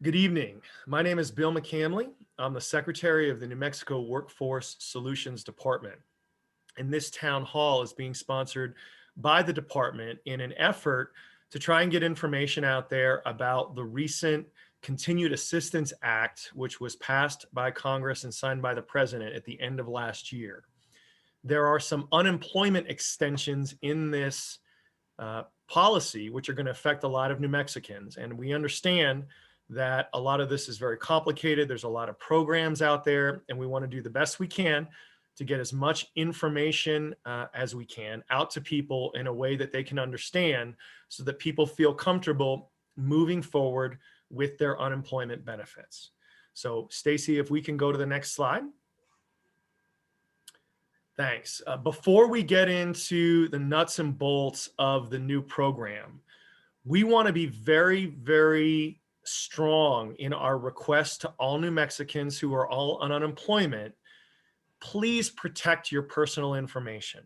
Good evening. My name is Bill McCamley. I'm the Secretary of the New Mexico Workforce Solutions Department. And this town hall is being sponsored by the department in an effort to try and get information out there about the recent Continued Assistance Act, which was passed by Congress and signed by the president at the end of last year. There are some unemployment extensions in this policy, which are going to affect a lot of New Mexicans. And we understand that a lot of this is very complicated. There's a lot of programs out there, and we want to do the best we can to get as much information as we can out to people in a way that they can understand so that people feel comfortable moving forward with their unemployment benefits. So Stacy, if we can go to the next slide. Thanks. Before we get into the nuts and bolts of the new program, we want to be very, very strong in our request to all New Mexicans who are all on unemployment. Please protect your personal information.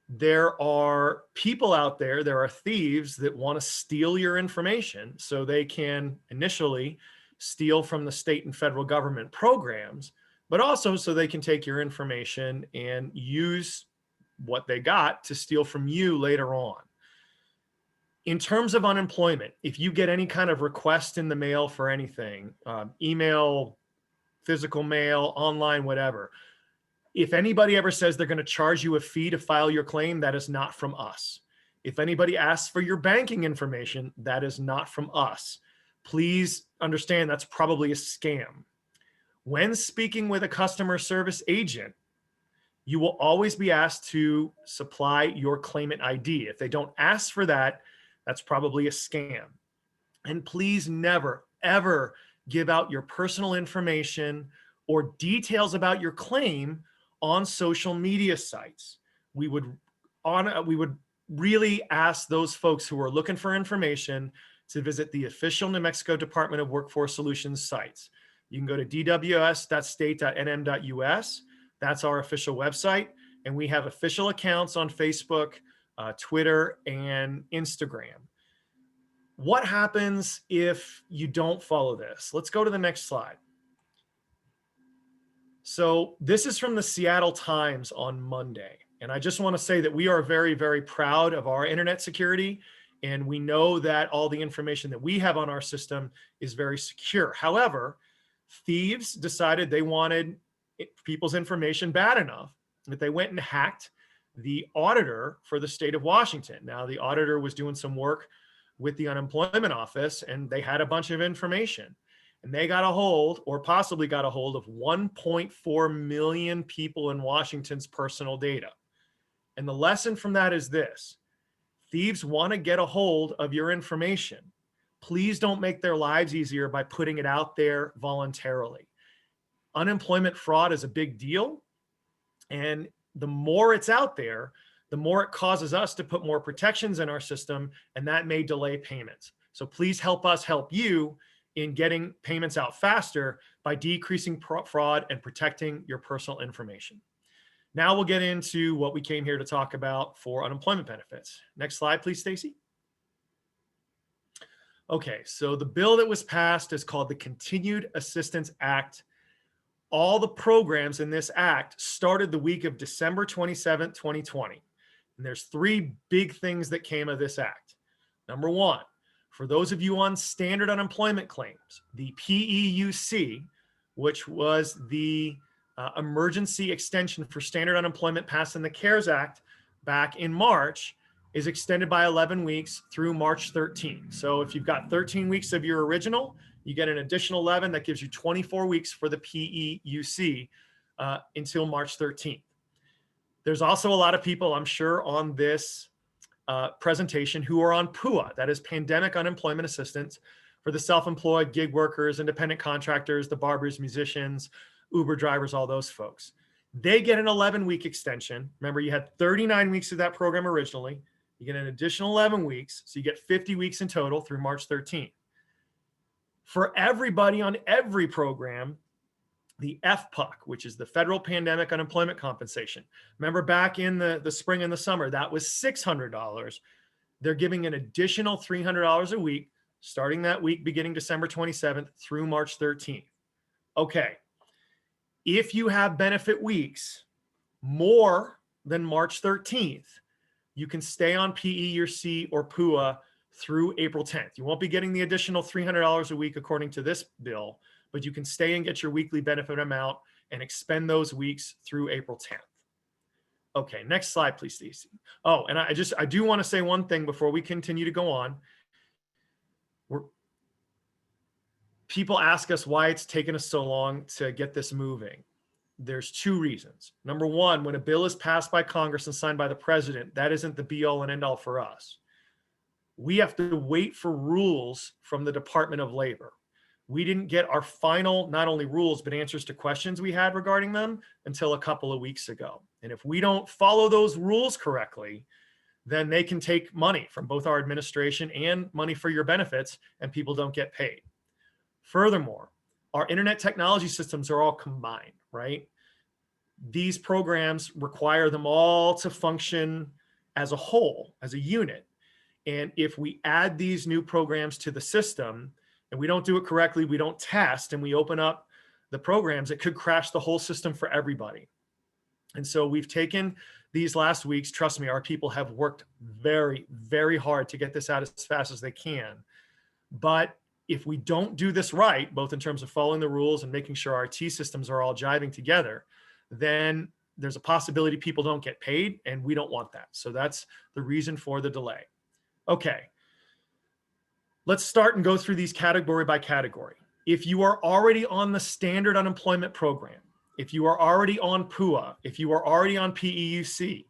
There are people out there, there are thieves that want to steal your information so they can initially steal from the state and federal government programs, but also so they can take your information and use what they got to steal from you later on. In terms of unemployment, if you get any kind of request in the mail for anything, email, physical mail, online, whatever, if anybody ever says they're going to charge you a fee to file your claim, that is not from us. If anybody asks for your banking information, that is not from us. Please understand that's probably a scam. When speaking with a customer service agent, you will always be asked to supply your claimant ID. If they don't ask for that, that's probably a scam. And please never, ever give out your personal information or details about your claim on social media sites. We would really ask those folks who are looking for information to visit the official New Mexico Department of Workforce Solutions sites. You can go to dws.state.nm.us. That's our official website. And we have official accounts on Facebook, Twitter, and Instagram. What happens if you don't follow this? Let's go to the next slide. So this is from the Seattle Times on Monday. And I just want to say that we are very, very proud of our internet security. And we know that all the information that we have on our system is very secure. However, thieves decided they wanted people's information bad enough that they went and hacked the auditor for the state of Washington. Now, the auditor was doing some work with the unemployment office, and they had a bunch of information. And they got a hold, or possibly got a hold, of 1.4 million people in Washington's personal data. And the lesson from that is this: thieves want to get a hold of your information. Please don't make their lives easier by putting it out there voluntarily. Unemployment fraud is a big deal. And the more it's out there, the more it causes us to put more protections in our system, and that may delay payments. So please help us help you in getting payments out faster by decreasing fraud and protecting your personal information. Now we'll get into what we came here to talk about for unemployment benefits. Next slide, please, Stacy. Okay, so the bill that was passed is called the Continued Assistance Act. All the programs in this act started the week of December 27th, 2020. And there's three big things that came of this act. Number one, for those of you on standard unemployment claims, the PEUC, which was the emergency extension for standard unemployment passed in the CARES Act back in March, is extended by 11 weeks through March 13th. So if you've got 13 weeks of your original, you get an additional 11. That gives you 24 weeks for the PEUC until March 13th. There's also a lot of people, I'm sure, on this presentation who are on PUA, that is Pandemic Unemployment Assistance, for the self-employed, gig workers, independent contractors, the barbers, musicians, Uber drivers, all those folks. They get an 11-week extension. Remember, you had 39 weeks of that program originally. You get an additional 11 weeks, so you get 50 weeks in total through March 13th. For everybody on every program, the FPUC, which is the Federal Pandemic Unemployment Compensation. Remember back in the spring and the summer, that was $600. They're giving an additional $300 a week starting that week beginning December 27th through March 13th. Okay, if you have benefit weeks more than March 13th, you can stay on PEUC or PUA through April 10th. You won't be getting the additional $300 a week according to this bill, but you can stay and get your weekly benefit amount and expend those weeks through April 10th. Okay, next slide, please, Stacey. Oh, and I do want to say one thing before we continue to go on. People ask us why it's taken us so long to get this moving. There's two reasons. Number one, when a bill is passed by Congress and signed by the president, that isn't the be all and end all for us. We have to wait for rules from the Department of Labor. We didn't get our final, not only rules, but answers to questions we had regarding them until a couple of weeks ago. And if we don't follow those rules correctly, then they can take money from both our administration and money for your benefits, and people don't get paid. Furthermore, our internet technology systems are all combined, right? These programs require them all to function as a whole, as a unit. And if we add these new programs to the system and we don't do it correctly, we don't test, and we open up the programs, it could crash the whole system for everybody. And so we've taken these last weeks, trust me, our people have worked very, very hard to get this out as fast as they can. But if we don't do this right, both in terms of following the rules and making sure our IT systems are all jiving together, then there's a possibility people don't get paid, and we don't want that. So that's the reason for the delay. Okay, let's start and go through these category by category. If you are already on the standard unemployment program, if you are already on PUA, if you are already on PEUC,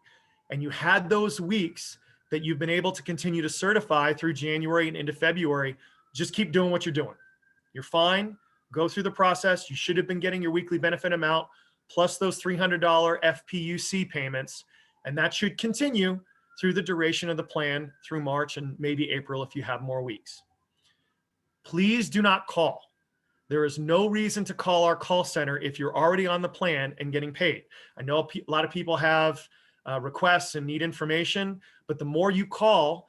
and you had those weeks that you've been able to continue to certify through January and into February, just keep doing what you're doing. You're fine. Go through the process. You should have been getting your weekly benefit amount plus those $300 FPUC payments, and that should continue through the duration of the plan through March and maybe April if you have more weeks. Please do not call. There is no reason to call our call center if you're already on the plan and getting paid. I know a lot of people have requests and need information, but the more you call,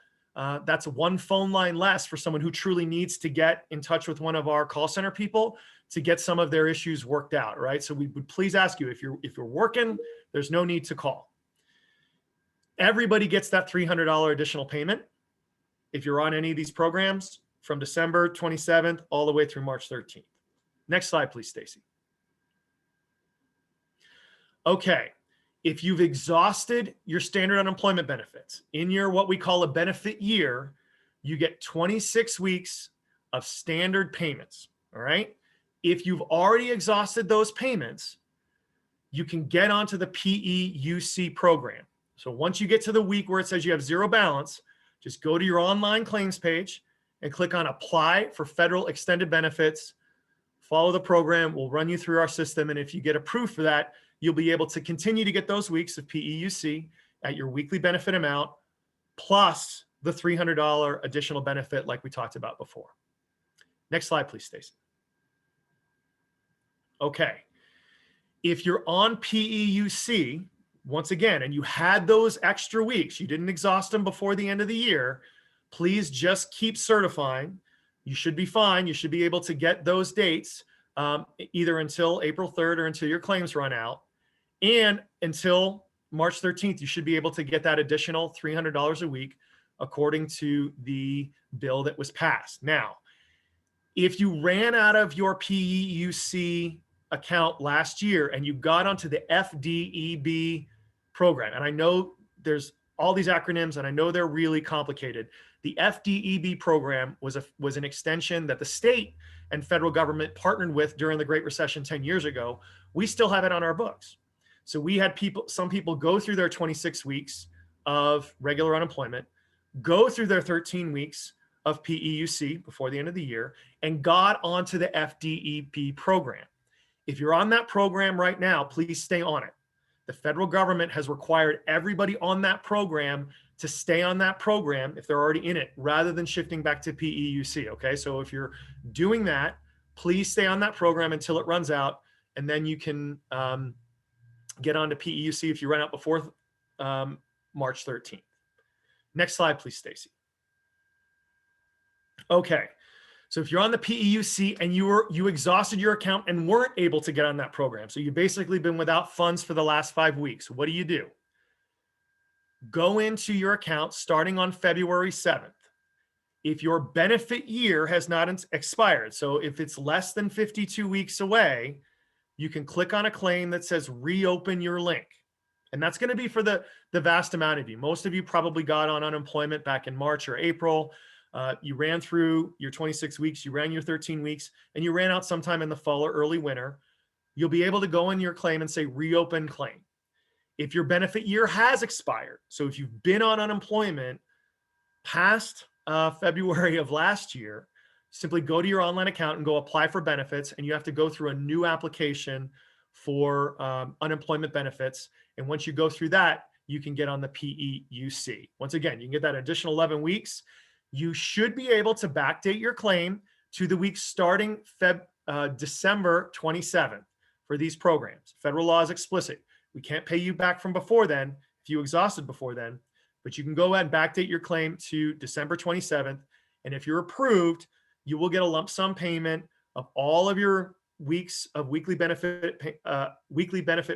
that's one phone line less for someone who truly needs to get in touch with one of our call center people to get some of their issues worked out, right? So we would please ask you, if you're working, there's no need to call. Everybody gets that $300 additional payment if you're on any of these programs from December 27th all the way through March 13th. Next slide, please, Stacy. Okay, if you've exhausted your standard unemployment benefits in your what we call a benefit year, you get 26 weeks of standard payments, all right? If you've already exhausted those payments, you can get onto the PEUC program. So once you get to the week where it says you have zero balance, just go to your online claims page and click on Apply for Federal Extended Benefits. Follow the program. We'll run you through our system. And if you get approved for that, you'll be able to continue to get those weeks of PEUC at your weekly benefit amount, plus the $300 additional benefit like we talked about before. Next slide, please, Stacey. Okay. If you're on PEUC, once again, and you had those extra weeks, you didn't exhaust them before the end of the year, please just keep certifying. You should be fine. You should be able to get those dates either until April 3rd or until your claims run out. And until March 13th, you should be able to get that additional $300 a week according to the bill that was passed. Now, if you ran out of your PEUC account last year and you got onto the FDEB program, and I know there's all these acronyms and I know they're really complicated. The FDEB program was an extension that the state and federal government partnered with during the Great Recession 10 years ago. We still have it on our books. So we had some people go through their 26 weeks of regular unemployment, go through their 13 weeks of PEUC before the end of the year, and got onto the FDEB program. If you're on that program right now, please stay on it. The federal government has required everybody on that program to stay on that program if they're already in it, rather than shifting back to PEUC, okay? So if you're doing that, please stay on that program until it runs out, and then you can get on to PEUC if you run out before March 13th. Next slide, please, Stacy. Okay. So if you're on the PEUC and you exhausted your account and weren't able to get on that program, so you've basically been without funds for the last 5 weeks, what do? Go into your account starting on February 7th. If your benefit year has not expired, so if it's less than 52 weeks away, you can click on a claim that says reopen your link. And that's going to be for the vast amount of you. Most of you probably got on unemployment back in March or April. You ran through your 26 weeks, you ran your 13 weeks, and you ran out sometime in the fall or early winter. You'll be able to go in your claim and say reopen claim. If your benefit year has expired, so if you've been on unemployment past February of last year, simply go to your online account and go apply for benefits, and you have to go through a new application for unemployment benefits. And once you go through that, you can get on the PEUC. Once again, you can get that additional 11 weeks. You should be able to backdate your claim to the week starting December 27th for these programs. Federal law is explicit. We can't pay you back from before then if you exhausted before then, but you can go ahead and backdate your claim to December 27th. And if you're approved, you will get a lump sum payment of all of your weeks of weekly benefit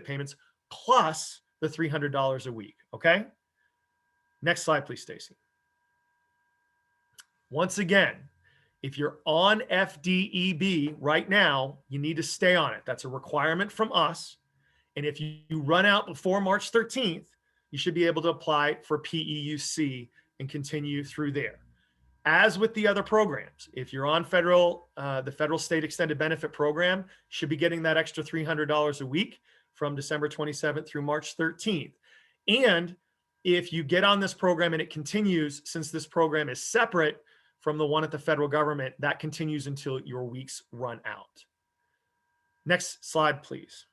payments plus the $300 a week. Okay. Next slide, please, Stacy. Once again, if you're on FDEB right now, you need to stay on it. That's a requirement from us. And if you run out before March 13th, you should be able to apply for PEUC and continue through there. As with the other programs, if you're on the federal state extended benefit program, you should be getting that extra $300 a week from December 27th through March 13th. And if you get on this program and it continues, since this program is separate from the one at the federal government, that continues until your weeks run out. Next slide, please.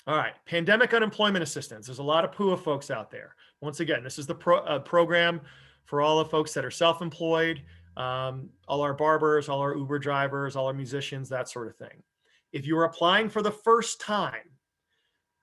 All right, pandemic unemployment assistance. There's a lot of PUA folks out there. Once again, this is the program for all the folks that are self-employed, all our barbers, all our Uber drivers, all our musicians, that sort of thing. If you're applying for the first time,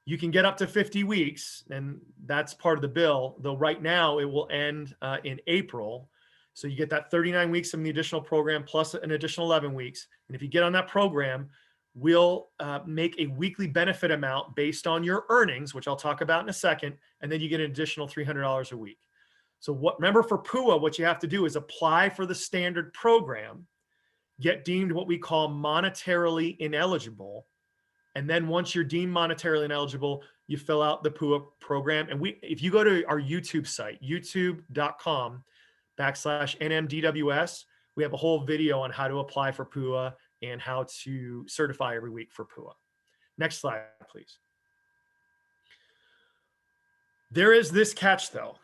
you can get up to 50 weeks, and that's part of the bill, though right now it will end in April. So you get that 39 weeks from the additional program plus an additional 11 weeks. And if you get on that program, we'll make a weekly benefit amount based on your earnings, which I'll talk about in a second, and then you get an additional $300 a week. So remember for PUA, what you have to do is apply for the standard program, get deemed what we call monetarily ineligible, and then once you're deemed monetarily ineligible, you fill out the PUA program. And if you go to our YouTube site, youtube.com/NMDWS, we have a whole video on how to apply for PUA and how to certify every week for PUA. Next slide, please. There is this catch, though.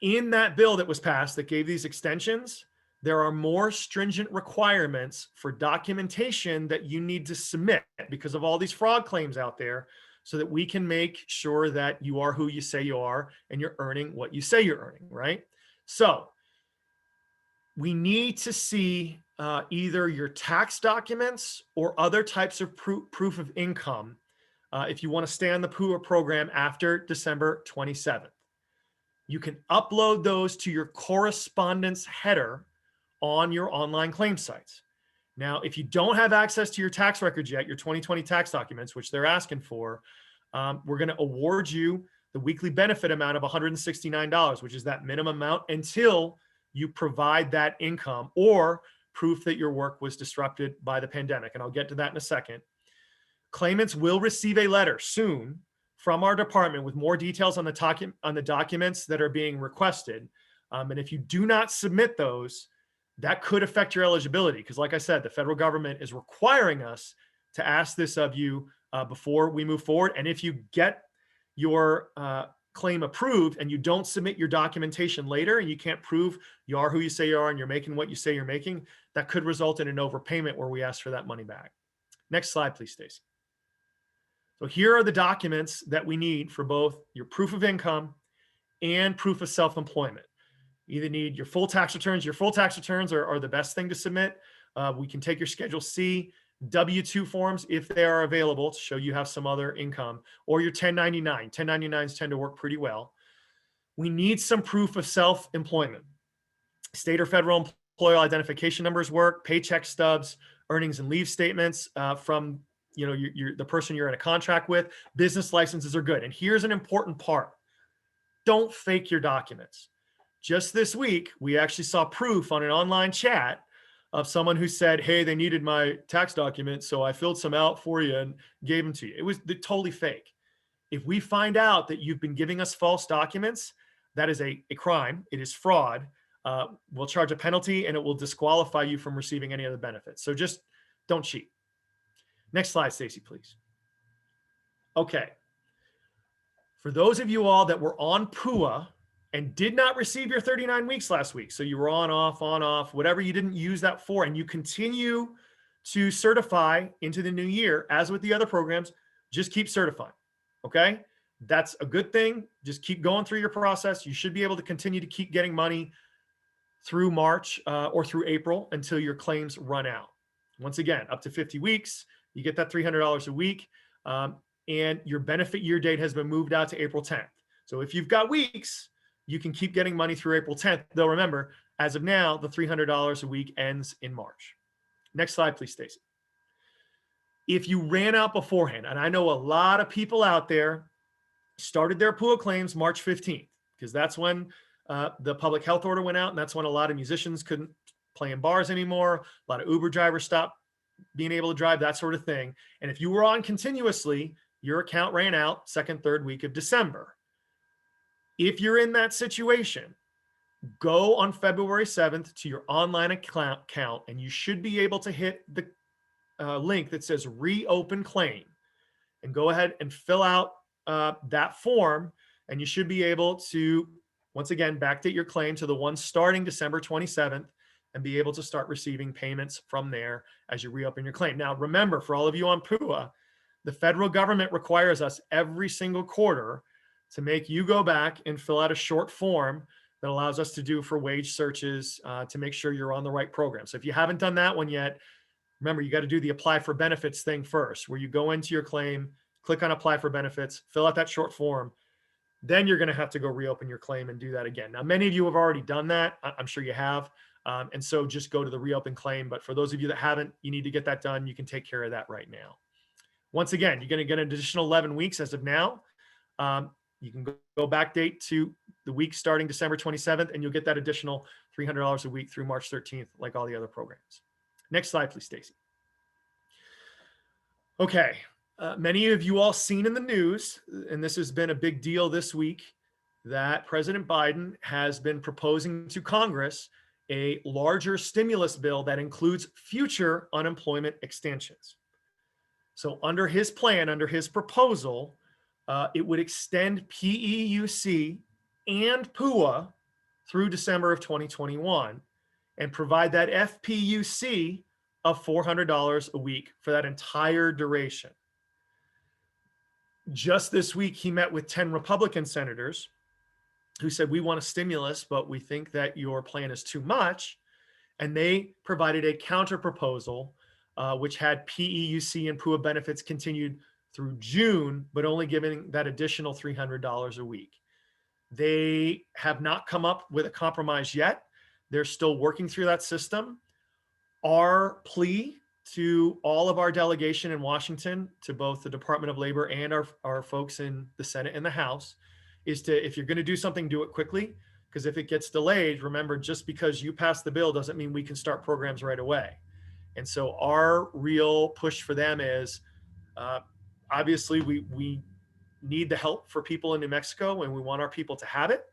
In that bill that was passed that gave these extensions, there are more stringent requirements for documentation that you need to submit because of all these fraud claims out there, so that we can make sure that you are who you say you are and you're earning what you say you're earning, right? So we need to see either your tax documents or other types of proof of income if you want to stay on the PUA program after December 27th. You can upload those to your correspondence header on your online claim sites. Now, if you don't have access to your tax records yet, your 2020 tax documents, which they're asking for, we're going to award you the weekly benefit amount of $169, which is that minimum amount until you provide that income or proof that your work was disrupted by the pandemic. And I'll get to that in a second. Claimants will receive a letter soon from our department with more details on the documents that are being requested. And if you do not submit those, that could affect your eligibility. Because like I said, the federal government is requiring us to ask this of you before we move forward. And if you get your claim approved and you don't submit your documentation later and you can't prove you are who you say you are and you're making what you say you're making, that could result in an overpayment where we ask for that money back. Next slide, please, Stacy. So here are the documents that we need for both your proof of income and proof of self-employment. You either need your full tax returns. Your full tax returns are the best thing to submit. We can take your Schedule C, W-2 forms if they are available to show you have some other income, or your 1099. 1099s tend to work pretty well. We need some proof of self-employment. State or federal employer identification numbers work, paycheck stubs, earnings and leave statements from the person you're in a contract with. Business licenses are good. And here's an important part. Don't fake your documents. Just this week, we actually saw proof on an online chat of someone who said, hey, they needed my tax documents, so I filled some out for you and gave them to you. It was totally fake. If we find out that you've been giving us false documents, that is a crime. It is fraud. We'll charge a penalty and it will disqualify you from receiving any other benefits. So just don't cheat. Next slide, Stacy, please. Okay. For those of you all that were on PUA and did not receive your 39 weeks last week, so you were on, off, whatever you didn't use that for, and you continue to certify into the new year, as with the other programs, just keep certifying, okay? That's a good thing. Just keep going through your process. You should be able to continue to keep getting money through March or through April until your claims run out. Once again, up to 50 weeks, you get that $300 a week, and your benefit year date has been moved out to April 10th. So if you've got weeks, you can keep getting money through April 10th. Though remember, as of now, the $300 a week ends in March. Next slide, please, Stacy. If you ran out beforehand, and I know a lot of people out there started their PUA claims March 15th, because that's when the public health order went out, and that's when a lot of musicians couldn't play in bars anymore. A lot of Uber drivers stopped being able to drive, that sort of thing. And if you were on continuously, your account ran out second, third week of December. If you're in that situation, go on February 7th to your online account, and you should be able to hit the link that says reopen claim, and go ahead and fill out that form. And you should be able to, once again, backdate your claim to the one starting December 27th and be able to start receiving payments from there as you reopen your claim. Now, remember, for all of you on PUA, the federal government requires us every single quarter to make you go back and fill out a short form that allows us to do for wage searches to make sure you're on the right program. So if you haven't done that one yet, remember, you got to do the apply for benefits thing first, where you go into your claim, click on apply for benefits, fill out that short form. Then you're going to have to go reopen your claim and do that again. Now, many of you have already done that. I'm sure you have. And so just go to the reopen claim. But for those of you that haven't, you need to get that done. You can take care of that right now. Once again, you're going to get an additional 11 weeks as of now. You can go backdate to the week starting December 27th, and you'll get that additional $300 a week through March 13th, like all the other programs. Next slide, please, Stacy. Okay. Many of you all seen in the news, and this has been a big deal this week, that President Biden has been proposing to Congress a larger stimulus bill that includes future unemployment extensions. So under his plan, under his proposal, it would extend PEUC and PUA through December of 2021 and provide that FPUC of $400 a week for that entire duration. Just this week, he met with 10 Republican senators who said, we want a stimulus, but we think that your plan is too much. And they provided a counter proposal, which had PEUC and PUA benefits continued through June, but only giving that additional $300 a week. They have not come up with a compromise yet. They're still working through that system. Our plea to all of our delegation in Washington, to both the Department of Labor and our folks in the Senate and the House, is to, if you're going to do something, do it quickly. Because if it gets delayed, remember, just because you pass the bill doesn't mean we can start programs right away. And so our real push for them is, obviously, we need the help for people in New Mexico, and we want our people to have it.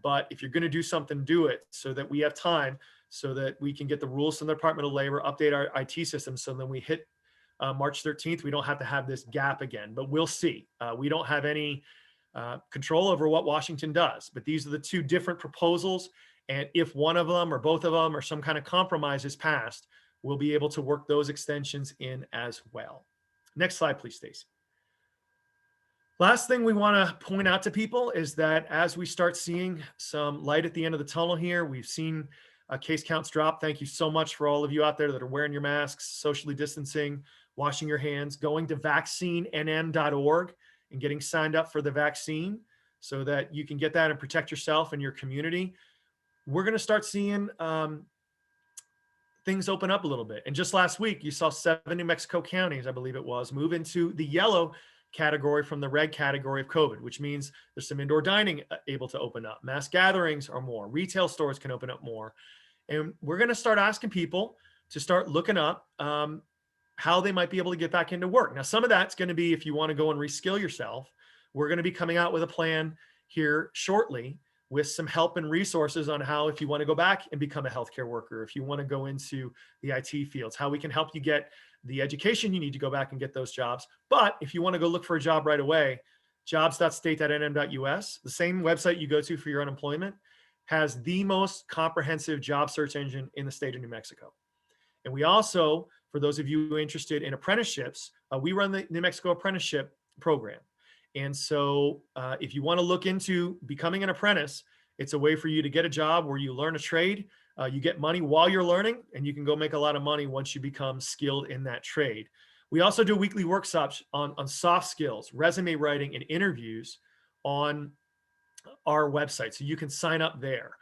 But if you're going to do something, do it so that we have time, so that we can get the rules from the Department of Labor, update our IT system, so then we hit March 13th, we don't have to have this gap again. But we'll see. We don't have any control over what Washington does. But these are the two different proposals. And if one of them or both of them or some kind of compromise is passed, we'll be able to work those extensions in as well. Next slide, please, Stacy. Last thing we want to point out to people is that as we start seeing some light at the end of the tunnel here, we've seen case counts drop. Thank you so much for all of you out there that are wearing your masks, socially distancing, washing your hands, going to vaccinenm.org and getting signed up for the vaccine so that you can get that and protect yourself and your community. We're going to start seeing things open up a little bit. And just last week, you saw 7 New Mexico counties, I believe it was, move into the yellow category from the red category of COVID, which means there's some indoor dining able to open up. Mass gatherings are more. Retail stores can open up more. And we're going to start asking people to start looking up how they might be able to get back into work. Now, some of that's going to be if you want to go and reskill yourself. We're going to be coming out with a plan here shortly with some help and resources on how, if you want to go back and become a healthcare worker, if you want to go into the IT fields, how we can help you get the education you need to go back and get those jobs. But if you want to go look for a job right away, jobs.state.nm.us, the same website you go to for your unemployment, has the most comprehensive job search engine in the state of New Mexico. And we also, for those of you interested in apprenticeships, we run the New Mexico Apprenticeship Program. And so if you want to look into becoming an apprentice, it's a way for you to get a job where you learn a trade, you get money while you're learning, and you can go make a lot of money once you become skilled in that trade. We also do weekly workshops on soft skills, resume writing, and interviews on our website. So you can sign up there.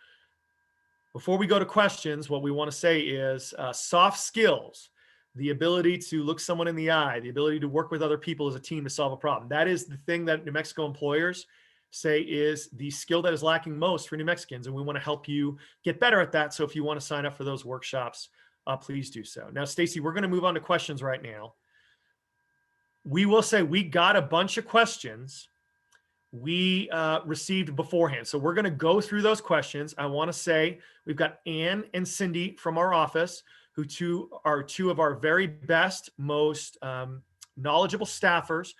Before we go to questions, what we want to say is soft skills, the ability to look someone in the eye, the ability to work with other people as a team to solve a problem. That is the thing that New Mexico employers say is the skill that is lacking most for New Mexicans. And we want to help you get better at that. So if you want to sign up for those workshops, please do so. Now, Stacy, we're going to move on to questions right now. We will say we got a bunch of questions we received beforehand. So we're going to go through those questions. I want to say we've got Ann and Cindy from our office, who are two of our very best, most knowledgeable staffers.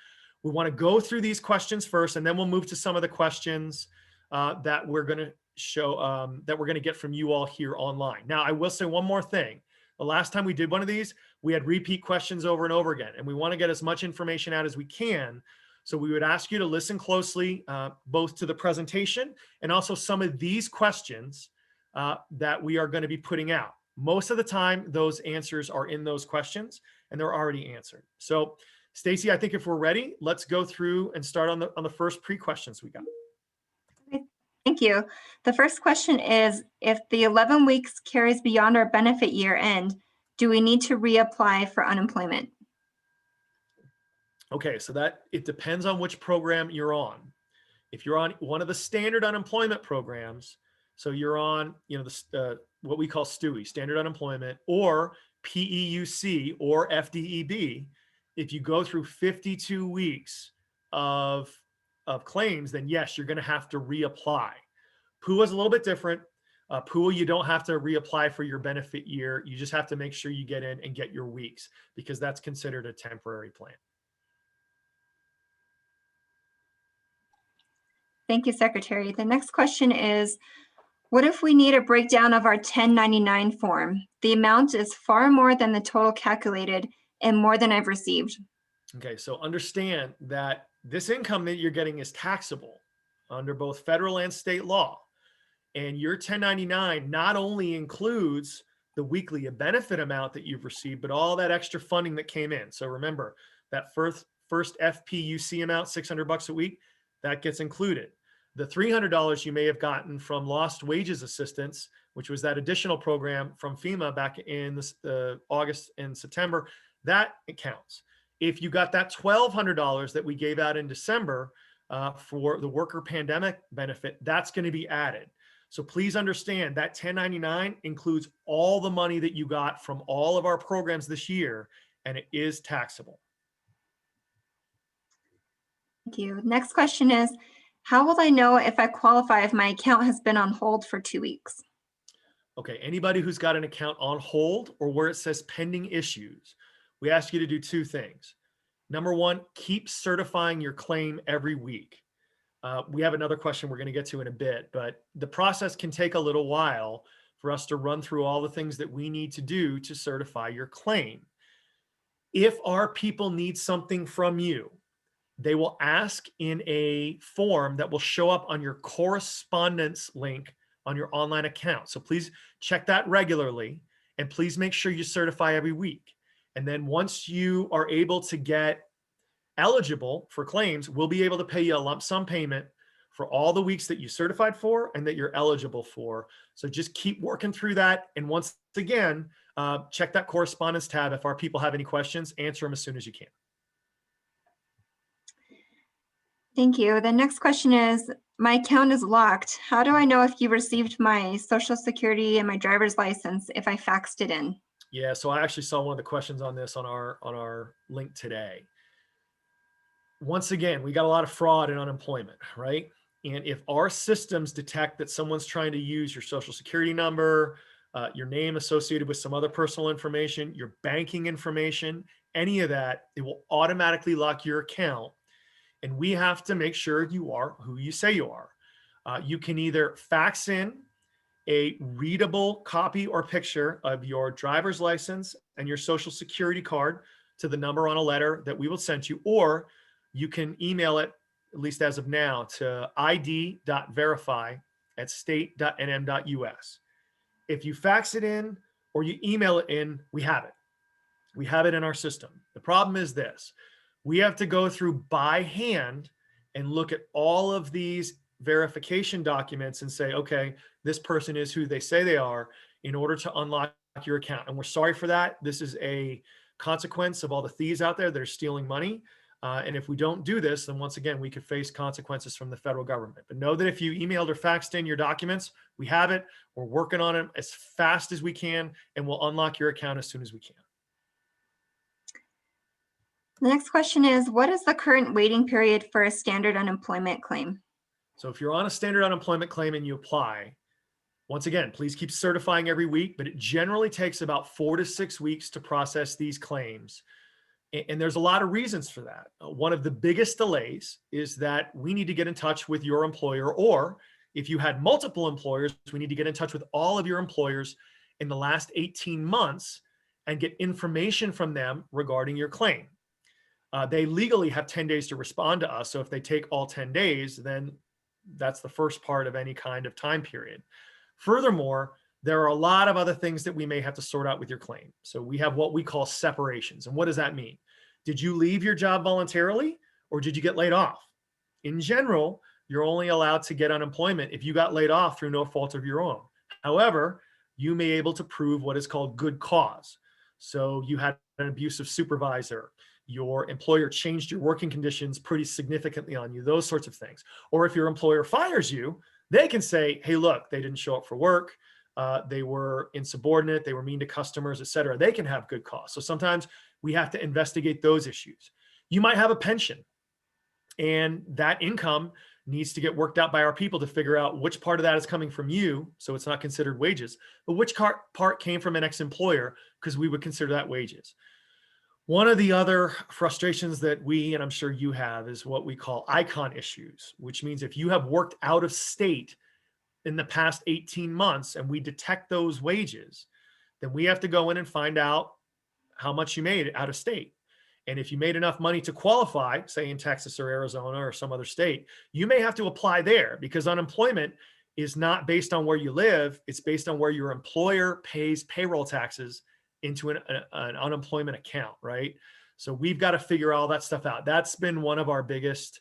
We want to go through these questions first, and then we'll move to some of the questions that we're going to show, that we're going to get from you all here online. Now, I will say one more thing. The last time we did one of these, we had repeat questions over and over again, and we want to get as much information out as we can. So we would ask you to listen closely, both to the presentation and also some of these questions that we are going to be putting out. Most of the time, those answers are in those questions and they're already answered. So Stacy, I think if we're ready, let's go through and start on the first pre-questions we got. Thank you. The first question is, if the 11 weeks carries beyond our benefit year end, do we need to reapply for unemployment? Okay, so it depends on which program you're on. If you're on one of the standard unemployment programs, so you're on, what we call STUI, standard unemployment, or PEUC or FDEB, if you go through 52 weeks of claims, then yes, you're going to have to reapply. PUA is a little bit different. PUA, you don't have to reapply for your benefit year. You just have to make sure you get in and get your weeks, because that's considered a temporary plan. Thank you, Secretary. The next question is, what if we need a breakdown of our 1099 form? The amount is far more than the total calculated and more than I've received. Okay, so understand that this income that you're getting is taxable under both federal and state law. And your 1099 not only includes the weekly benefit amount that you've received, but all that extra funding that came in. So remember that first FPUC amount, $600 a week, that gets included. The $300 you may have gotten from lost wages assistance, which was that additional program from FEMA back in August and September, that counts. If you got that $1,200 that we gave out in December for the worker pandemic benefit, that's going to be added. So please understand that 1099 includes all the money that you got from all of our programs this year, and it is taxable. Thank you. Next question is, how will I know if I qualify if my account has been on hold for 2 weeks? Okay, anybody who's got an account on hold or where it says pending issues, we ask you to do two things. Number one, keep certifying your claim every week. We have another question we're going to get to in a bit, but the process can take a little while for us to run through all the things that we need to do to certify your claim. If our people need something from you, they will ask in a form that will show up on your correspondence link on your online account. So please check that regularly, and please make sure you certify every week. And then once you are able to get eligible for claims, we'll be able to pay you a lump sum payment for all the weeks that you certified for and that you're eligible for. So just keep working through that. And once again, check that correspondence tab. If our people have any questions, answer them as soon as you can. Thank you. The next question is, my account is locked. How do I know if you received my social security and my driver's license if I faxed it in? Yeah, so I actually saw one of the questions on this on our link today. Once again, we got a lot of fraud and unemployment, right? And if our systems detect that someone's trying to use your social security number, your name associated with some other personal information, your banking information, any of that, it will automatically lock your account. And we have to make sure you are who you say you are. You can either fax in a readable copy or picture of your driver's license and your social security card to the number on a letter that we will send you, or you can email it, at least as of now, to id.verify@state.nm.us. If you fax it in or you email it in, we have it. We have it in our system. The problem is this: we have to go through by hand and look at all of these verification documents and say, okay, this person is who they say they are, in order to unlock your account. And we're sorry for that. This is a consequence of all the thieves out there that are stealing money. And if we don't do this, then once again, we could face consequences from the federal government. But know that if you emailed or faxed in your documents, we have it. We're working on it as fast as we can, and we'll unlock your account as soon as we can. The next question is, what is the current waiting period for a standard unemployment claim? So if you're on a standard unemployment claim and you apply, once again, please keep certifying every week, but it generally takes about 4 to 6 weeks to process these claims. And there's a lot of reasons for that. One of the biggest delays is that we need to get in touch with your employer, or if you had multiple employers, we need to get in touch with all of your employers in the last 18 months and get information from them regarding your claim. They legally have 10 days to respond to us. So if they take all 10 days, then that's the first part of any kind of time period. Furthermore, there are a lot of other things that we may have to sort out with your claim. So we have what we call separations. And what does that mean? Did you leave your job voluntarily, or did you get laid off? In general, you're only allowed to get unemployment if you got laid off through no fault of your own. However, you may be able to prove what is called good cause. So you had an abusive supervisor, your employer changed your working conditions pretty significantly on you, those sorts of things. Or if your employer fires you, they can say, hey, look, they didn't show up for work. They were insubordinate. They were mean to customers, et cetera. They can have good cause. So sometimes we have to investigate those issues. You might have a pension, and that income needs to get worked out by our people to figure out which part of that is coming from you, so it's not considered wages, but which part came from an ex-employer, because we would consider that wages. One of the other frustrations that we, and I'm sure you have, is what we call icon issues, which means if you have worked out of state in the past 18 months and we detect those wages, then we have to go in and find out how much you made out of state. And if you made enough money to qualify, say in Texas or Arizona or some other state, you may have to apply there, because unemployment is not based on where you live. It's based on where your employer pays payroll taxes into an unemployment account, right? So we've got to figure all that stuff out. That's been one of our biggest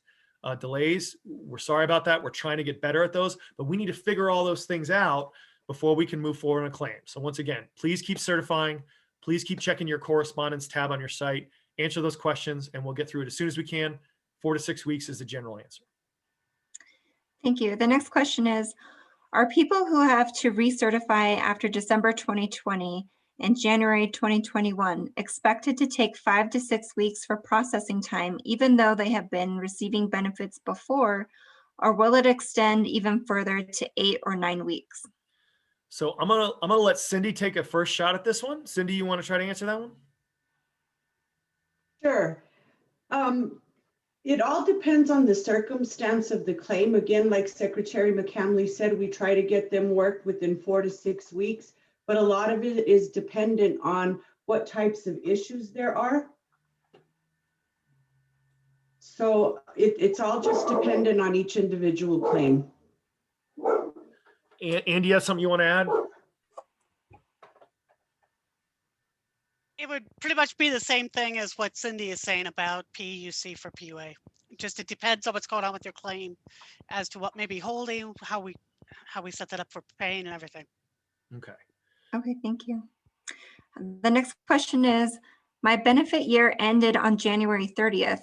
delays. We're sorry about that. We're trying to get better at those, but we need to figure all those things out before we can move forward on a claim. So once again, please keep certifying. Please keep checking your correspondence tab on your site. Answer those questions, and we'll get through it as soon as we can. 4 to 6 weeks is the general answer. Thank you. The next question is, are people who have to recertify after December 2020 and January 2021 expected to take 5 to 6 weeks for processing time, even though they have been receiving benefits before, or will it extend even further to 8 or 9 weeks? So I'm gonna let Cindy take a first shot at this one. Cindy, you want to try to answer that one? Sure. It all depends on the circumstance of the claim. Again, like Secretary McCamley said, we try to get them worked within 4 to 6 weeks, but a lot of it is dependent on what types of issues there are. So it's all just dependent on each individual claim. Andy, you have something you want to add? It would pretty much be the same thing as what Cindy is saying about PEUC for PUA. Just it depends on what's going on with your claim as to what may be holding, how we set that up for paying and everything. Okay. Okay, thank you. The next question is, my benefit year ended on January 30th.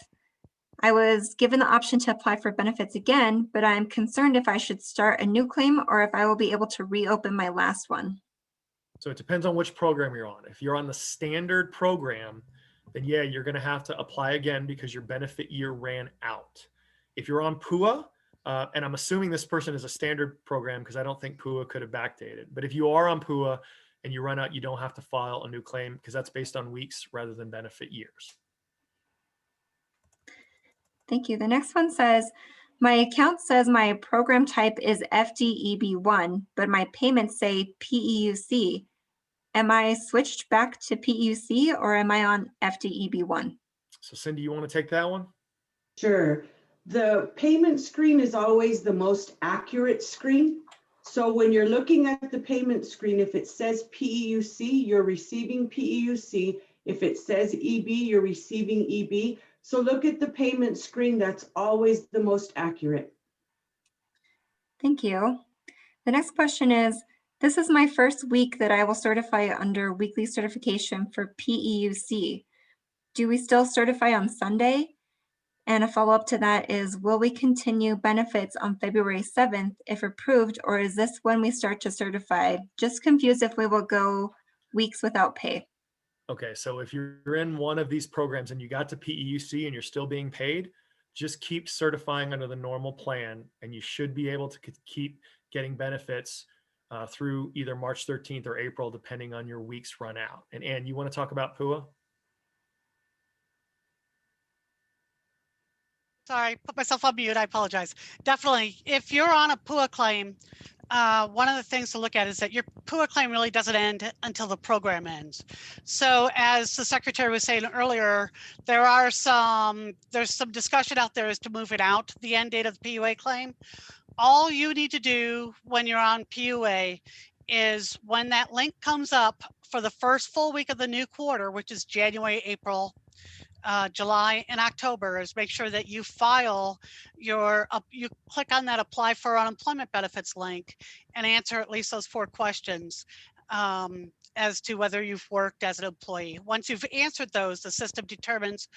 I was given the option to apply for benefits again, but I'm concerned if I should start a new claim or if I will be able to reopen my last one. So it depends on which program you're on. If you're on the standard program, then yeah, you're going to have to apply again because your benefit year ran out. If you're on PUA, and I'm assuming this person is a standard program because I don't think PUA could have backdated. But if you are on PUA and you run out, you don't have to file a new claim because that's based on weeks rather than benefit years. Thank you. The next one says, my account says my program type is FDEB1, but my payments say PEUC. Am I switched back to PEUC or am I on FDEB1? So Cindy, you want to take that one? Sure. The payment screen is always the most accurate screen. So when you're looking at the payment screen, if it says PEUC, you're receiving PEUC. If it says EB, you're receiving EB. So look at the payment screen. That's always the most accurate. Thank you. The next question is, this is my first week that I will certify under weekly certification for PEUC. Do we still certify on Sunday? And a follow-up to that is, will we continue benefits on February 7th if approved, or is this when we start to certify? Just confused if we will go weeks without pay. Okay, so if you're in one of these programs and you got to PEUC and you're still being paid, just keep certifying under the normal plan and you should be able to keep getting benefits through either March 13th or April, depending on your weeks run out. And Ann, you want to talk about PUA? Sorry, put myself on mute. I apologize. Definitely, if you're on a PUA claim, one of the things to look at is that your PUA claim really doesn't end until the program ends. So as the secretary was saying earlier, there's some discussion out there as to moving out the end date of the PUA claim. All you need to do when you're on PUA is when that link comes up for the first full week of the new quarter, which is January, April, July and October, is make sure that you file your, you click on that apply for unemployment benefits link and answer at least those 4 questions as to whether you've worked as an employee. Once you've answered those, the system determines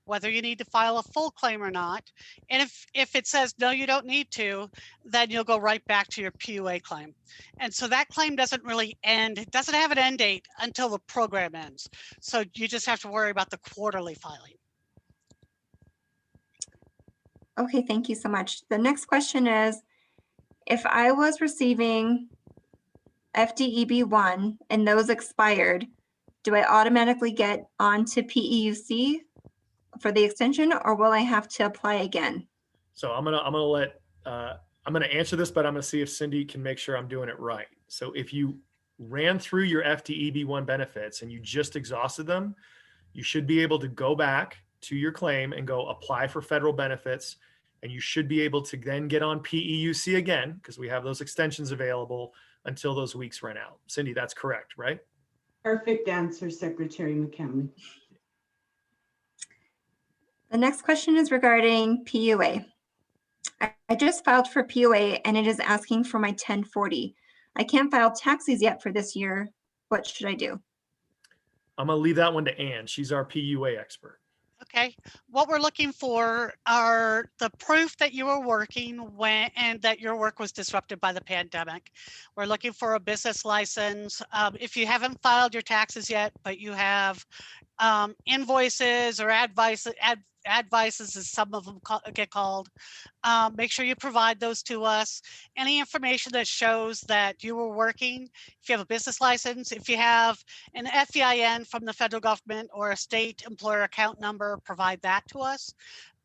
whether you need to file a full claim or not. And if it says, no, you don't need to, then you'll go right back to your PUA claim. And so that claim doesn't really end, it doesn't have an end date until the program ends. So you just have to worry about the quarterly filing. Okay, thank you so much. The next question is, if I was receiving FDEB1 and those expired, do I automatically get onto PEUC for the extension, or will I have to apply again? So I'm gonna answer this, but I'm gonna see if Cindy can make sure I'm doing it right. So if you ran through your FDEB1 benefits and you just exhausted them, you should be able to go back to your claim and go apply for federal benefits. And you should be able to then get on PEUC again, because we have those extensions available until those weeks run out. Cindy, that's correct, right? Perfect answer, Secretary McCamley. The next question is regarding PUA. I just filed for PUA and it is asking for my 1040. I can't file taxes yet for this year. What should I do? I'm gonna leave that one to Ann. She's our PUA expert. Okay, what we're looking for are the proof that you were working when and that your work was disrupted by the pandemic. We're looking for a business license. If you haven't filed your taxes yet, but you have invoices or advices, as some of them get called, make sure you provide those to us. Any information that shows that you were working, if you have a business license, if you have an FEIN from the federal government or a state employer account number, provide that to us.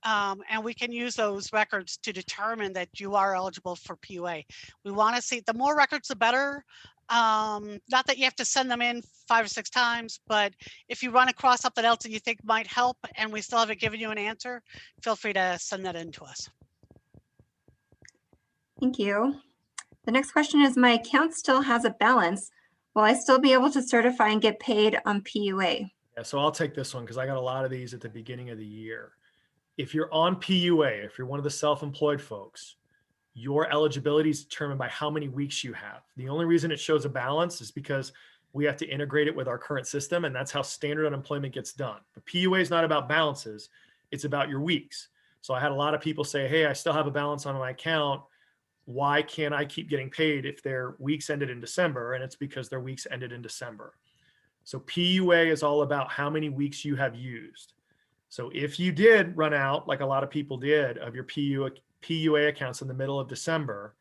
And we can use those records to determine that you are eligible for PUA. We want to see, the more records, the better. Not that you have to send them in 5 or 6 times, but if you run across something else that you think might help and we still haven't given you an answer, feel free to send that in to us. Thank you. The next question is, my account still has a balance. Will I still be able to certify and get paid on PUA? Yeah, so I'll take this one because I got a lot of these at the beginning of the year. If you're on PUA, if you're one of the self-employed folks, your eligibility is determined by how many weeks you have. The only reason it shows a balance is because we have to integrate it with our current system, and that's how standard unemployment gets done. But PUA is not about balances, it's about your weeks. So I had a lot of people say, hey, I still have a balance on my account. Why can't I keep getting paid if their weeks ended in December? And it's because their weeks ended in December. So PUA is all about how many weeks you have used. So if you did run out, like a lot of people did, of your PUA accounts in the middle of December,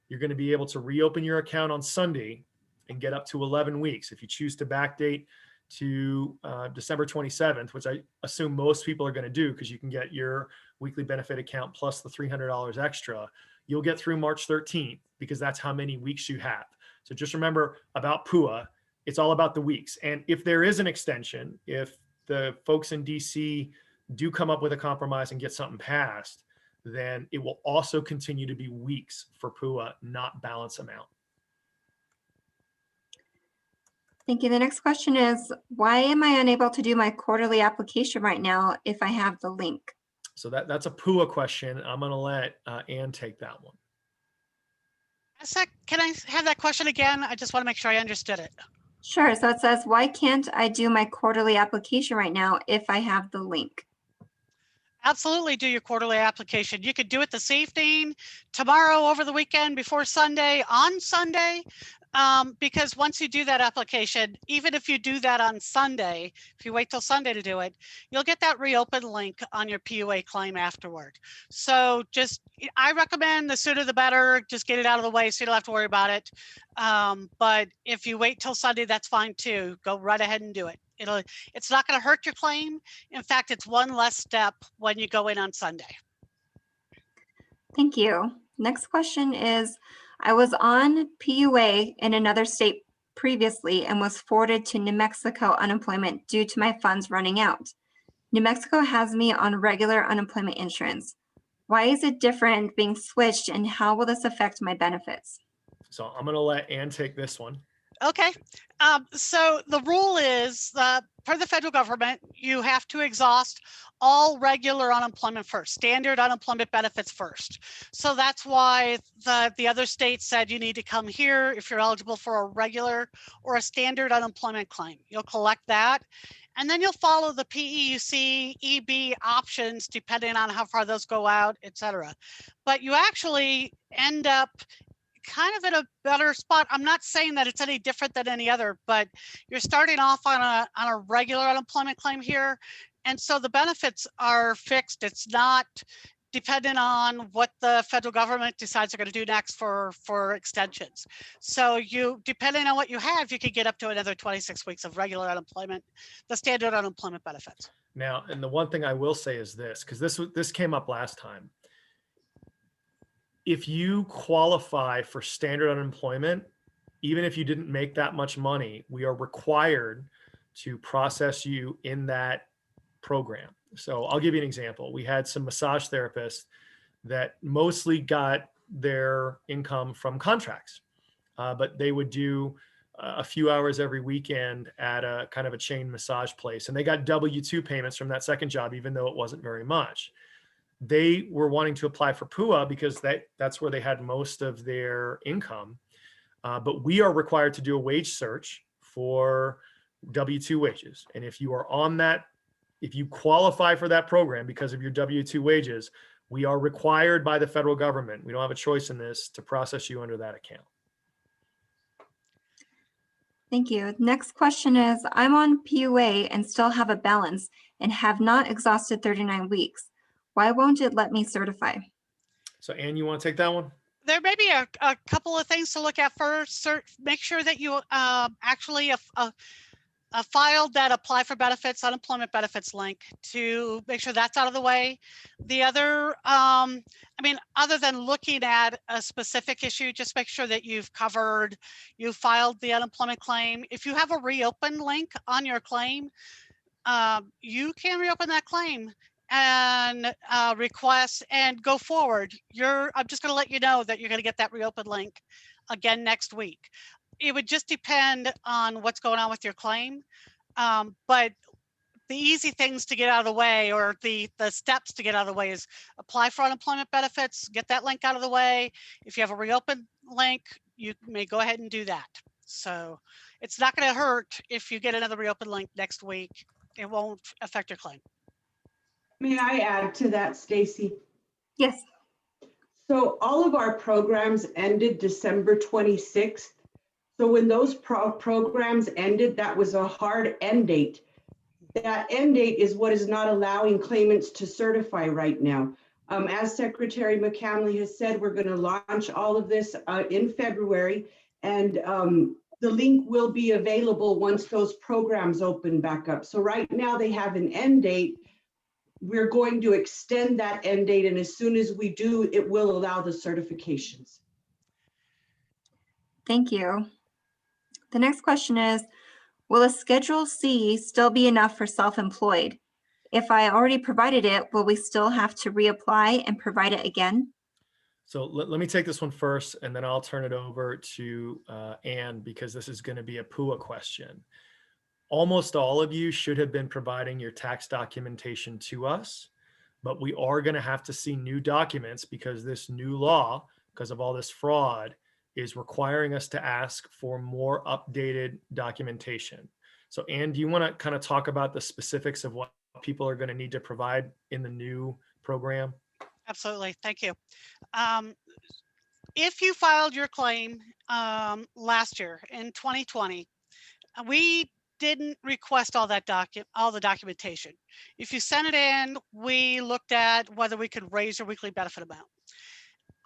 you're going to be able to reopen your account on Sunday and get up to 11 weeks. If you choose to backdate to December 27th, which I assume most people are going to do because you can get your weekly benefit account plus the $300 extra, you'll get through March 13th because that's how many weeks you have. So just remember about PUA, it's all about the weeks. And if there is an extension, if the folks in DC do come up with a compromise and get something passed, then it will also continue to be weeks for PUA, not balance amount. Thank you. The next question is, why am I unable to do my quarterly application right now if I have the link? So that's a PUA question. I'm going to let Ann take that one. Can I have that question again? I just want to make sure I understood it. Sure. So it says, why can't I do my quarterly application right now if I have the link? Absolutely do your quarterly application. You could do it this evening, tomorrow, over the weekend, before Sunday, on Sunday, because once you do that application, even if you do that on Sunday, if you wait till Sunday to do it, you'll get that reopen link on your PUA claim afterward. So I recommend the sooner the better, just get it out of the way so you don't have to worry about it. But if you wait till Sunday, that's fine too. Go right ahead and do it. It's not going to hurt your claim. In fact, it's one less step when you go in on Sunday. Thank you. Next question is, I was on PUA in another state previously and was forwarded to New Mexico unemployment due to my funds running out. New Mexico has me on regular unemployment insurance. Why is it different being switched, and how will this affect my benefits? So I'm going to let Ann take this one. Okay. So the rule is per the federal government, you have to exhaust all regular unemployment first, standard unemployment benefits first. So that's why the other states said you need to come here if you're eligible for a regular or a standard unemployment claim. You'll collect that, and then you'll follow the PEUC, EB options depending on how far those go out, et cetera. But you actually end up kind of in a better spot. I'm not saying that it's any different than any other, but you're starting off on a regular unemployment claim here. And so the benefits are fixed. It's not dependent on what the federal government decides they're going to do next for extensions. So depending on what you have, you could get up to another 26 weeks of regular unemployment, the standard unemployment benefits. Now, and the one thing I will say is this, because this came up last time. If you qualify for standard unemployment, even if you didn't make that much money, we are required to process you in that program. So I'll give you an example. We had some massage therapists that mostly got their income from contracts, but they would do a few hours every weekend at a kind of a chain massage place. And they got W-2 payments from that second job, even though it wasn't very much. They were wanting to apply for PUA because that's where they had most of their income. But we are required to do a wage search for W-2 wages. And if you are on that, if you qualify for that program because of your W-2 wages, we are required by the federal government, we don't have a choice in this, to process you under that account. Thank you. Next question is, I'm on PUA and still have a balance and have not exhausted 39 weeks. Why won't it let me certify? So Ann, you want to take that one? There may be a couple of things to look at first. Make sure that you actually filed that apply for benefits, unemployment benefits link to make sure that's out of the way. The other, other than looking at a specific issue, just make sure that you filed the unemployment claim. If you have a reopen link on your claim, you can reopen that claim and request and go forward. I'm just going to let you know that you're going to get that reopen link again next week. It would just depend on what's going on with your claim. But the easy things to get out of the way, or the steps to get out of the way, is apply for unemployment benefits, get that link out of the way. If you have a reopen link, you may go ahead and do that. So it's not going to hurt if you get another reopen link next week. It won't affect your claim. May I add to that, Stacy? Yes. So all of our programs ended December 26th. So when those programs ended, that was a hard end date. That end date is what is not allowing claimants to certify right now. As Secretary McCamley has said, we're going to launch all of this in February, and the link will be available once those programs open back up. So right now they have an end date. We're going to extend that end date, and as soon as we do, it will allow the certifications. Thank you. The next question is, will a Schedule C still be enough for self-employed? If I already provided it, will we still have to reapply and provide it again? So let me take this one first, and then I'll turn it over to Ann, because this is going to be a PUA question. Almost all of you should have been providing your tax documentation to us, but we are going to have to see new documents because this new law, because of all this fraud, is requiring us to ask for more updated documentation. So Ann, do you want to kind of talk about the specifics of what people are going to need to provide in the new program? Absolutely. Thank you. If you filed your claim last year in 2020, we didn't request all the documentation. If you sent it in, we looked at whether we could raise your weekly benefit amount.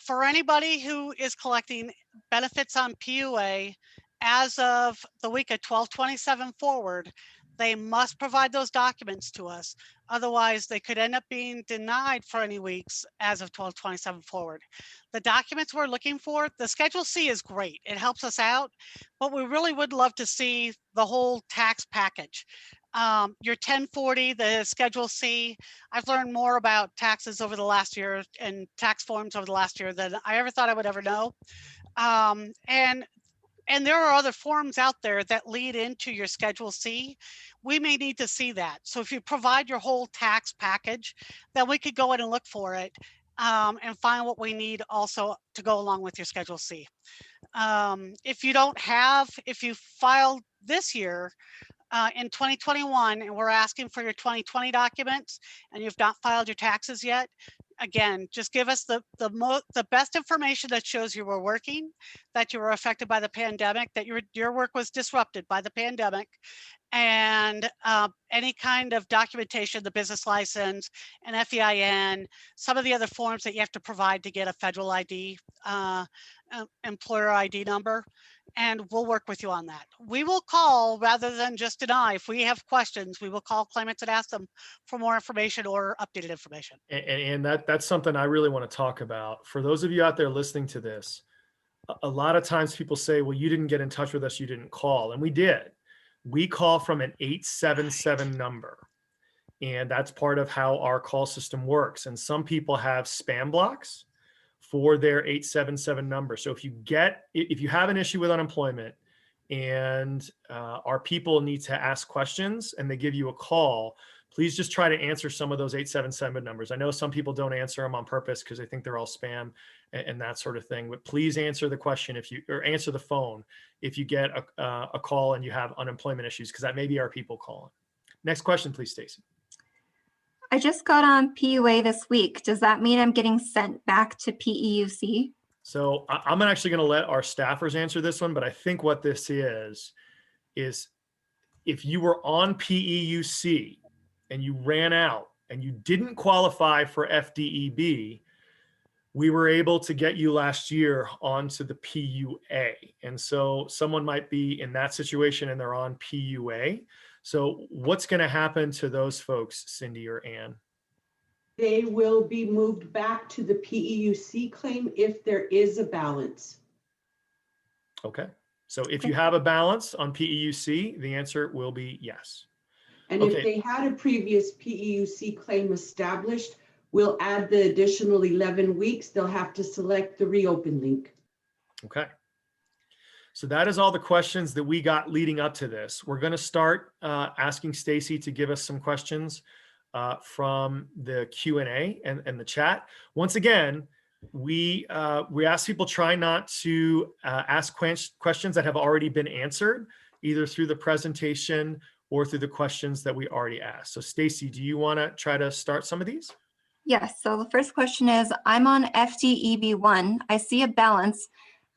For anybody who is collecting benefits on PUA, as of the week of 12/27 forward, they must provide those documents to us. Otherwise, they could end up being denied for any weeks as of 12/27 forward. The documents we're looking for, the Schedule C is great. It helps us out, but we really would love to see the whole tax package. Your 1040, the Schedule C, I've learned more about taxes over the last year and tax forms over the last year than I ever thought I would ever know. And there are other forms out there that lead into your Schedule C. We may need to see that. So if you provide your whole tax package, then we could go in and look for it and find what we need also to go along with your Schedule C. If you filed this year, in 2021, and we're asking for your 2020 documents, and you've not filed your taxes yet, again, just give us the best information that shows you were working, that you were affected by the pandemic, that your work was disrupted by the pandemic, and any kind of documentation, the business license, an FEIN, some of the other forms that you have to provide to get a federal ID, employer ID number. And we'll work with you on that. We will call rather than just deny. If we have questions, we will call claimants and ask them for more information or updated information. And that's something I really want to talk about. For those of you out there listening to this, a lot of times people say, well, you didn't get in touch with us, you didn't call. And we did. We call from an 877 number. And that's part of how our call system works. And some people have spam blocks for their 877 number. So if you have an issue with unemployment and our people need to ask questions and they give you a call, please just try to answer some of those 877 numbers. I know some people don't answer them on purpose because they think they're all spam and that sort of thing, but please answer the question or answer the phone if you get a call and you have unemployment issues, because that may be our people calling. Next question, please, Stacy. I just got on PUA this week. Does that mean I'm getting sent back to PEUC? So I'm actually going to let our staffers answer this one, but I think what this is if you were on PEUC and you ran out and you didn't qualify for FDEB, we were able to get you last year onto the PUA. And so someone might be in that situation and they're on PUA. So what's going to happen to those folks, Cindy or Ann? They will be moved back to the PEUC claim if there is a balance. Okay. So if you have a balance on PEUC, the answer will be yes. And if they had a previous PEUC claim established, we'll add the additional 11 weeks. They'll have to select the reopen link. Okay. So that is all the questions that we got leading up to this. We're going to start asking Stacy to give us some questions from the Q&A and the chat. Once again, We ask people try not to ask questions that have already been answered, either through the presentation or through the questions that we already asked. So Stacy, do you want to try to start some of these? Yes, so the first question is, I'm on FDEB1. I see a balance.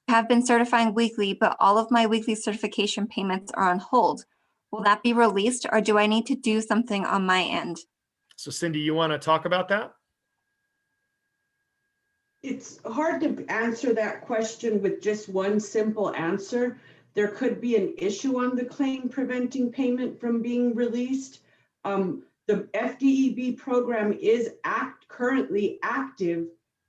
I have been certifying weekly, but all of my weekly certification payments are on hold. Will that be released, or do I need to do something on my end? So Cindy, you want to talk about that? It's hard to answer that question with just one simple answer. There could be an issue on the claim preventing payment from being released. The FDEB program is currently active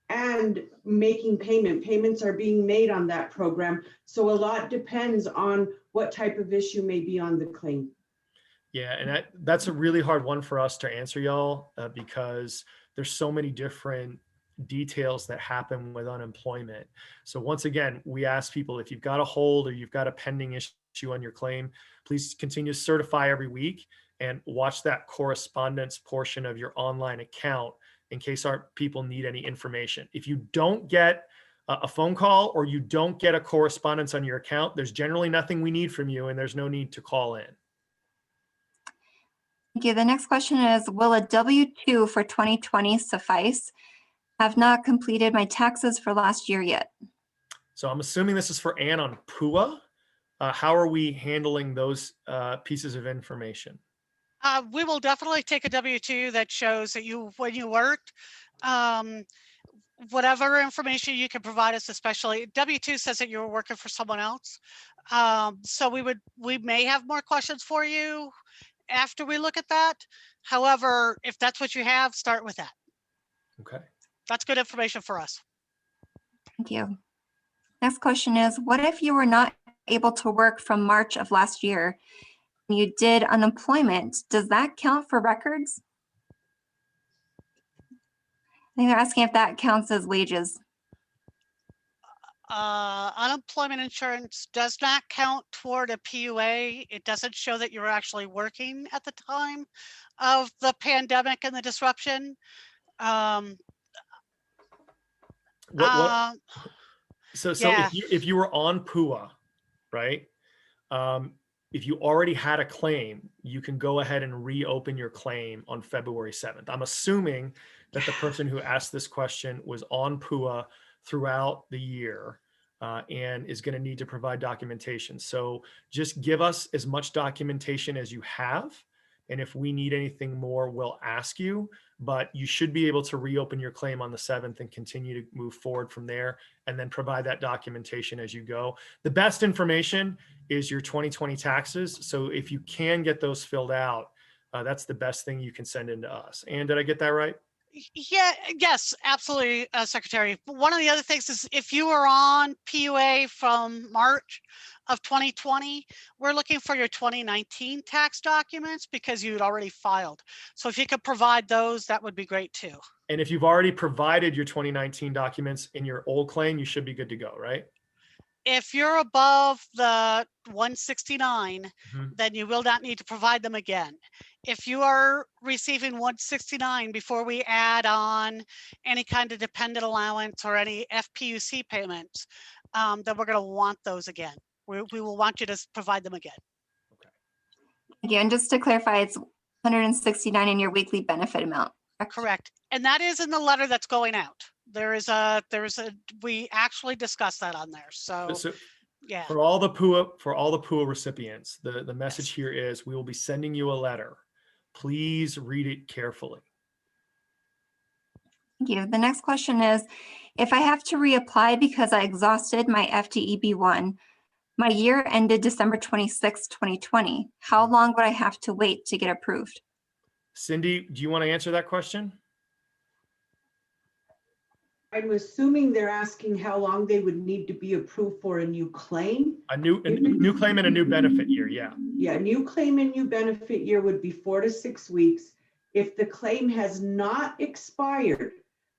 and making payments are being made on that program. So a lot depends on what type of issue may be on the claim. Yeah, and that's a really hard one for us to answer, y'all, because there's so many different details that happen with unemployment. So once again, we ask people, if you've got a hold or you've got a pending issue on your claim, please continue to certify every week and watch that correspondence portion of your online account in case our people need any information. If you don't get a phone call or you don't get a correspondence on your account, there's generally nothing we need from you and there's no need to call in. Thank you. The next question is, will a W-2 for 2020 suffice? Have not completed my taxes for last year yet. So I'm assuming this is for Ann on PUA. How are we handling those pieces of information? We will definitely take a W-2 that shows that when you worked. Whatever information you can provide us, especially W-2 says that you were working for someone else. So we may have more questions for you after we look at that. However, if that's what you have, start with that. Okay. That's good information for us. Thank you. Next question is, what if you were not able to work from March of last year and you did unemployment? Does that count for records? I think they're asking if that counts as wages. Unemployment insurance does not count toward a PUA. It doesn't show that you were actually working at the time of the pandemic and the disruption. So yeah. if you were on PUA, right? If you already had a claim, you can go ahead and reopen your claim on February 7th. I'm assuming that the person who asked this question was on PUA throughout the year and is going to need to provide documentation. So just give us as much documentation as you have. And if we need anything more, we'll ask you, but you should be able to reopen your claim on the 7th and continue to move forward from there and then provide that documentation as you go. The best information is your 2020 taxes. So if you can get those filled out, that's the best thing you can send in to us. And did I get that right? Yeah, yes, absolutely, Secretary. One of the other things is if you were on PUA from March of 2020, we're looking for your 2019 tax documents because you'd already filed. So if you could provide those, that would be great too. And if you've already provided your 2019 documents in your old claim, you should be good to go, right? If you're above the 169, then you will not need to provide them again. If you are receiving 169 before we add on any kind of dependent allowance or any FPUC payments, then we're going to want those again. We will want you to provide them again. Okay. Again, just to clarify, it's 169 in your weekly benefit amount. Correct. And that is in the letter that's going out. We actually discussed that on there. So yeah. For all the PUA recipients, the message here is we will be sending you a letter. Please read it carefully. Thank you. The next question is, if I have to reapply because I exhausted my FDEB1, my year ended December 26, 2020. How long would I have to wait to get approved? Cindy, do you want to answer that question? I'm assuming they're asking how long they would need to be approved for a new claim. A new claim and a new benefit year, yeah. Yeah, new claim and new benefit year would be 4 to 6 weeks. If the claim has not expired,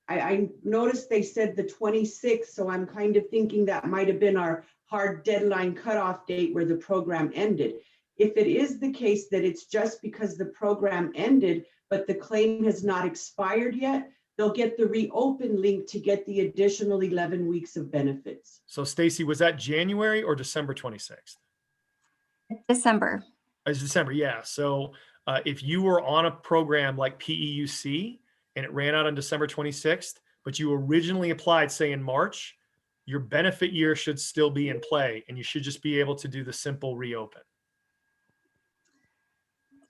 I noticed they said the 26th, so I'm kind of thinking that might have been our hard deadline cutoff date where the program ended. If it is the case that it's just because the program ended, but the claim has not expired yet, they'll get the reopen link to get the additional 11 weeks of benefits. So Stacy, was that January or December 26th? December. It's December, yeah. So if you were on a program like PEUC and it ran out on December 26th, but you originally applied, say in March, your benefit year should still be in play and you should just be able to do the simple reopen.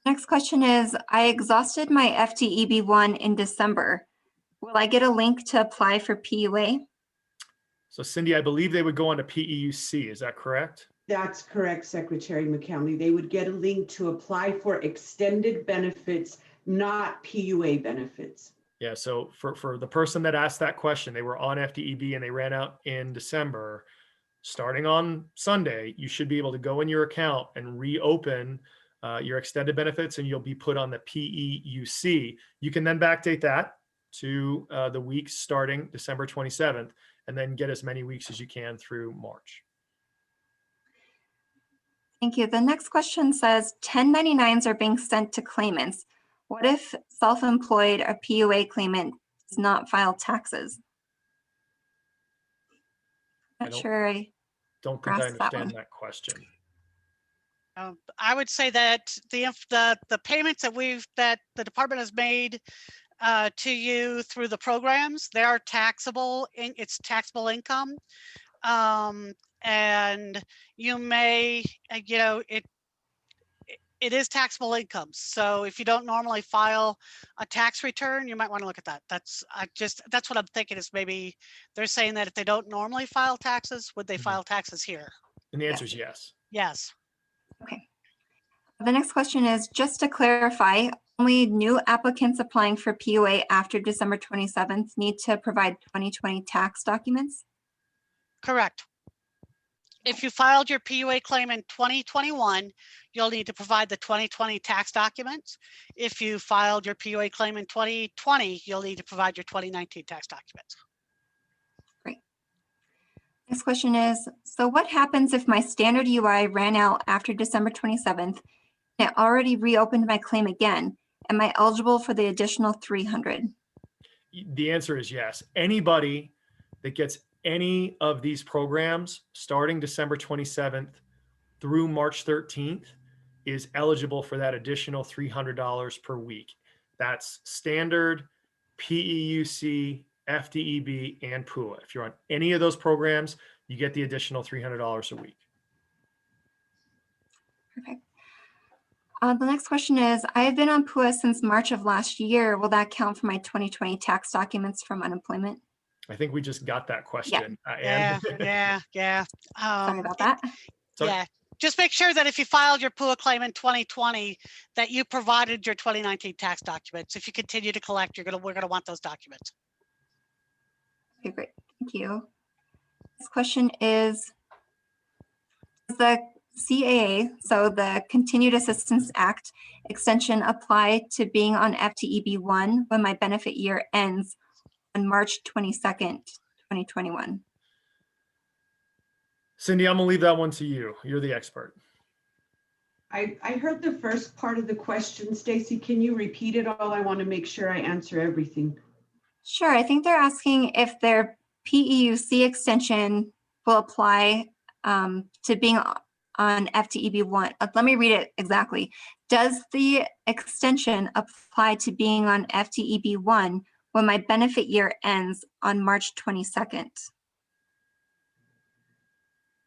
Next question is, I exhausted my FTEB1 in December. Will I get a link to apply for PUA? So Cindy, I believe they would go on to PEUC, is that correct? That's correct, Secretary McCamley. They would get a link to apply for extended benefits, not PUA benefits. Yeah, so for the person that asked that question, they were on FTEB and they ran out in December. Starting on Sunday, you should be able to go in your account and reopen your extended benefits and you'll be put on the PEUC. You can then backdate that to the weeks starting December 27th and then get as many weeks as you can through March. Thank you. The next question says 1099s are being sent to claimants. What if self-employed or PUA claimant does not file taxes? Not sure. I don't think I grasped that understand one. that question. I would say that the payments that the department has made to you through the programs, they are taxable. It's taxable income, and you may, it is taxable income. So if you don't normally file a tax return, you might want to look at that. That's what I'm thinking is maybe they're saying that if they don't normally file taxes, would they file taxes here? And the answer is yes. Yes. Okay. The next question is, just to clarify, only new applicants applying for PUA after December 27th need to provide 2020 tax documents? Correct. If you filed your PUA claim in 2021, you'll need to provide the 2020 tax documents. If you filed your PUA claim in 2020, you'll need to provide your 2019 tax documents. Great. Next question is, so what happens if my standard UI ran out after December 27th and I already reopened my claim again? Am I eligible for the additional 300? The answer is yes. Anybody that gets any of these programs starting December 27th through March 13th is eligible for that additional $300 per week. That's standard, PEUC, FTEB, and PUA. If you're on any of those programs, you get the additional $300 a week. Perfect. The next question is, I have been on PUA since March of last year. Will that count for my 2020 tax documents from unemployment? I think we just got that question. Yeah. Sorry about that. Sorry. Yeah. Just make sure that if you filed your PUA claim in 2020, that you provided your 2019 tax documents. If you continue to collect, we're gonna want those documents. Okay, great. Thank you. This question is, does the CAA, so the Continued Assistance Act extension, apply to being on FTEB1 when my benefit year ends on March 22nd, 2021? Cindy, I'm gonna leave that one to you. You're the expert. I heard the first part of the question, Stacy. Can you repeat it all? I want to make sure I answer everything. Sure. I think they're asking if their PEUC extension will apply to being on FTEB1. Let me read it exactly. Does the extension apply to being on FTEB1 when my benefit year ends on March 22nd?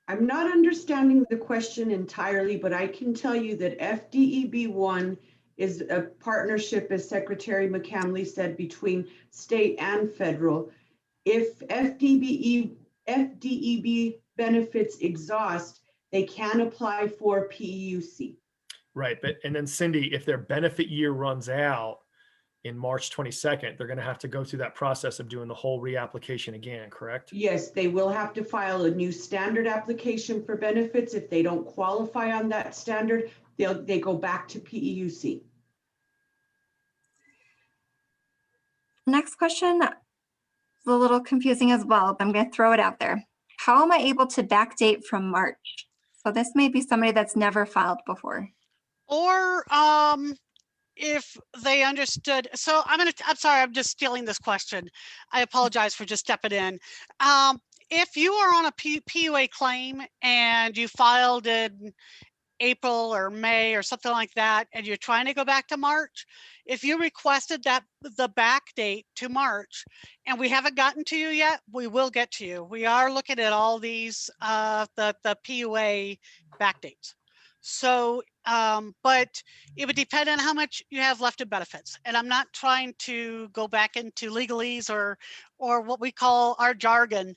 I'm not understanding the question entirely, but I can tell you that FDEB1 is a partnership, as Secretary McCamley said, between state and federal. If FDEB benefits exhaust, they can apply for PEUC. Right, and then Cindy, if their benefit year runs out in March 22nd, they're going to have to go through that process of doing the whole reapplication again, correct? Yes, they will have to file a new standard application for benefits. If they don't qualify on that standard, they go back to PEUC. Next question is a little confusing as well, but I'm going to throw it out there. How am I able to backdate from March? So this may be somebody that's never filed before. Or if they understood. So I'm sorry, I'm just stealing this question. I apologize for just stepping in. If you are on a PUA claim and you filed in April or May or something like that, and you're trying to go back to March, if you requested that the back date to March and we haven't gotten to you yet, we will get to you. We are looking at all these, the PUA back dates. So, but it would depend on how much you have left in benefits. And I'm not trying to go back into legalese or what we call our jargon.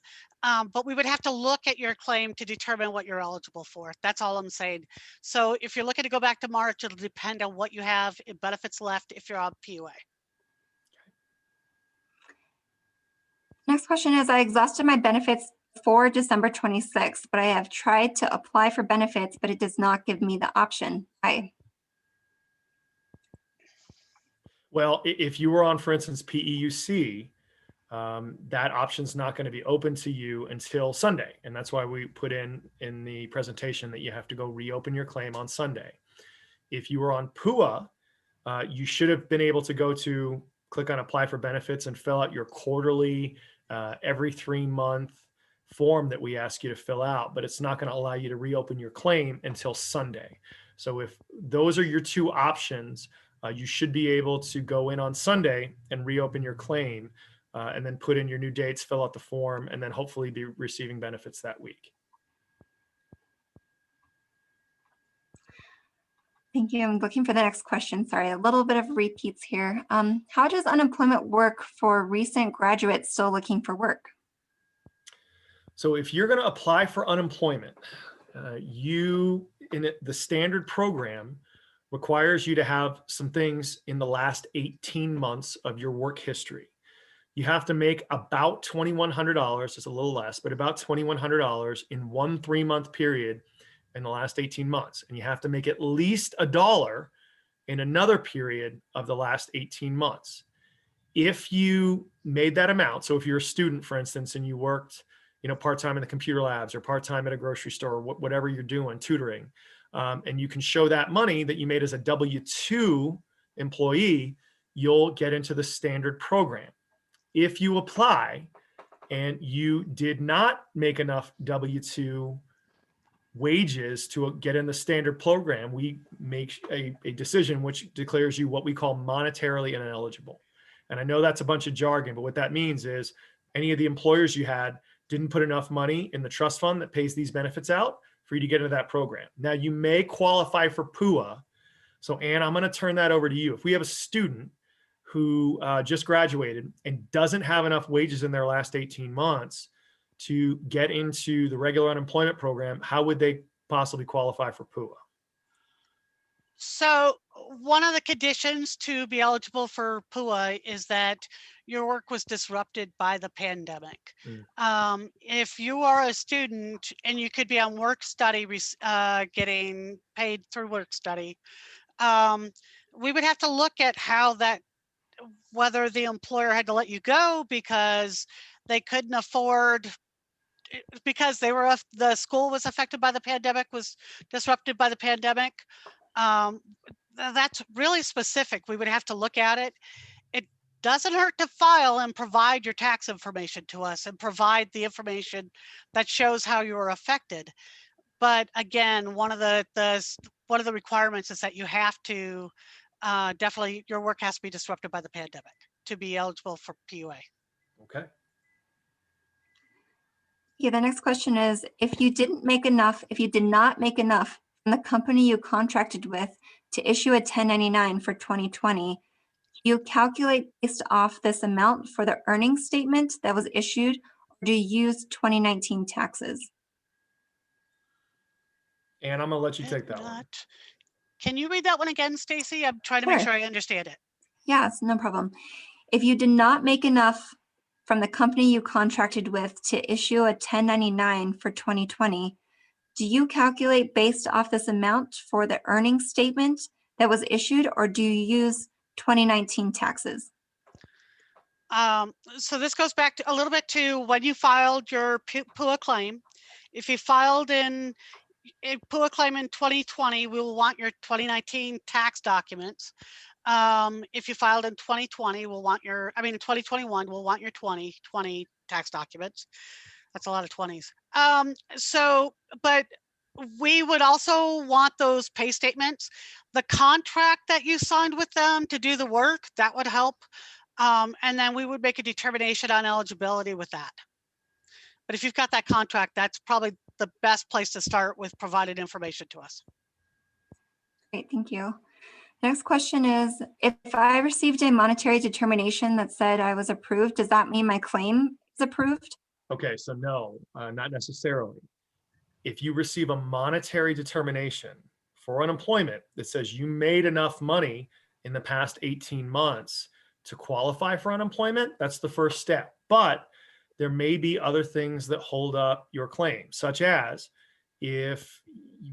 But we would have to look at your claim to determine what you're eligible for. That's all I'm saying. So if you're looking to go back to March, it'll depend on what you have in benefits left if you're on PUA. Next question is, I exhausted my benefits before December 26th, but I have tried to apply for benefits, but it does not give me the option. Why? Well, if you were on, for instance, PEUC, that option's not going to be open to you until Sunday. And that's why we put in the presentation that you have to go reopen your claim on Sunday. If you were on PUA, you should have been able to go to click on apply for benefits and fill out your quarterly, every 3-month form that we ask you to fill out, but it's not going to allow you to reopen your claim until Sunday. So if those are your two options, you should be able to go in on Sunday and reopen your claim. And then put in your new dates, fill out the form, and then hopefully be receiving benefits that week. Thank you. I'm looking for the next question. Sorry, a little bit of repeats here. How does unemployment work for recent graduates still looking for work? So if you're going to apply for unemployment, the standard program requires you to have some things in the last 18 months of your work history. You have to make about $2,100, it's a little less, but about $2,100 in one 3-month period in the last 18 months. And you have to make at least $1 in another period of the last 18 months. If you made that amount, so if you're a student, for instance, and you worked, part-time in the computer labs or part-time at a grocery store, or whatever you're doing, tutoring, and you can show that money that you made as a W-2 employee, you'll get into the standard program. If you apply and you did not make enough W-2 wages to get in the standard program, we make a decision which declares you what we call monetarily ineligible. And I know that's a bunch of jargon, but what that means is any of the employers you had didn't put enough money in the trust fund that pays these benefits out for you to get into that program. Now you may qualify for PUA. So Ann, I'm going to turn that over to you. If we have a student who just graduated and doesn't have enough wages in their last 18 months to get into the regular unemployment program, how would they possibly qualify for PUA? So one of the conditions to be eligible for PUA is that your work was disrupted by the pandemic. If you are a student and you could be on work study, getting paid through work study, we would have to look at how that, whether the employer had to let you go because they couldn't afford, because the school was affected by the pandemic, was disrupted by the pandemic. That's really specific. We would have to look at it. It doesn't hurt to file and provide your tax information to us and provide the information that shows how you were affected. But again, one of the requirements is that you have to definitely, your work has to be disrupted by the pandemic to be eligible for PUA. Okay. Yeah, the next question is, if you did not make enough from the company you contracted with to issue a 1099 for 2020, you calculate based off this amount for the earnings statement that was issued, or do you use 2019 taxes? And I'm going to let you take that one. Can you read that one again, Stacy? I'm trying to make sure I understand it. Yes, no problem. If you did not make enough from the company you contracted with to issue a 1099 for 2020, do you calculate based off this amount for the earnings statement that was issued, or do you use 2019 taxes? So this goes back to a little bit to when you filed your PUA claim. If you filed in a PUA claim in 2020, we will want your 2019 tax documents. If you filed in 2020, we'll want your, in 2021, we'll want your 2020 tax documents. That's a lot of 20s. But we would also want those pay statements. The contract that you signed with them to do the work, that would help. And then we would make a determination on eligibility with that. But if you've got that contract, that's probably the best place to start with provided information to us. Great, thank you. Next question is, if I received a monetary determination that said I was approved, does that mean my claim is approved? Okay, so no, not necessarily. If you receive a monetary determination for unemployment that says you made enough money in the past 18 months to qualify for unemployment, that's the first step. But there may be other things that hold up your claim, such as if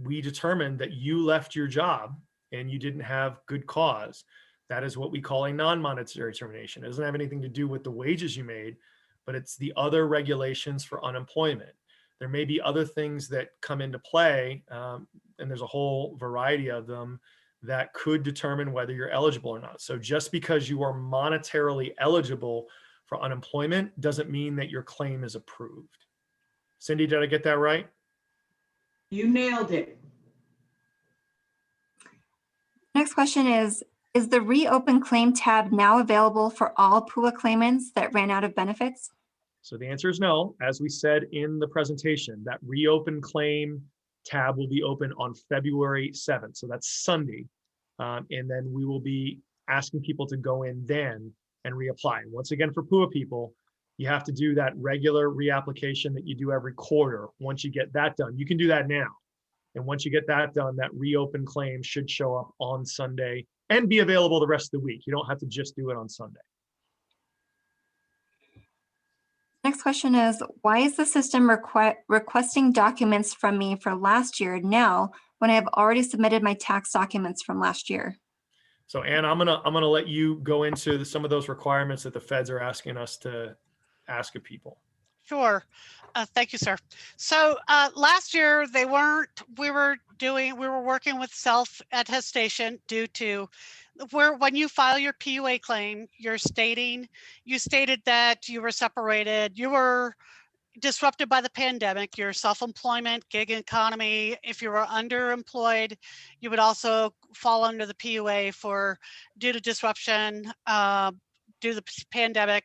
we determined that you left your job and you didn't have good cause, that is what we call a non-monetary termination. It doesn't have anything to do with the wages you made, but it's the other regulations for unemployment. There may be other things that come into play, and there's a whole variety of them that could determine whether you're eligible or not. So just because you are monetarily eligible for unemployment doesn't mean that your claim is approved. Cindy, did I get that right? You nailed it. Next question is the reopen claim tab now available for all PUA claimants that ran out of benefits? So the answer is no. As we said in the presentation, that reopen claim tab will be open on February 7th. So that's Sunday. And then we will be asking people to go in then and reapply. And once again, for PUA people, you have to do that regular reapplication that you do every quarter. Once you get that done, you can do that now. And once you get that done, that reopen claim should show up on Sunday and be available the rest of the week. You don't have to just do it on Sunday. Next question is, why is the system requesting documents from me for last year now when I have already submitted my tax documents from last year? So Ann, I'm gonna let you go into some of those requirements that the feds are asking us to ask of people. Sure. Thank you, sir. So last year we were working with self-attestation due to when you file your PUA claim, you stated that you were separated, you were disrupted by the pandemic, your self-employment, gig economy. If you were underemployed, you would also fall under the PUA due to disruption, due to the pandemic.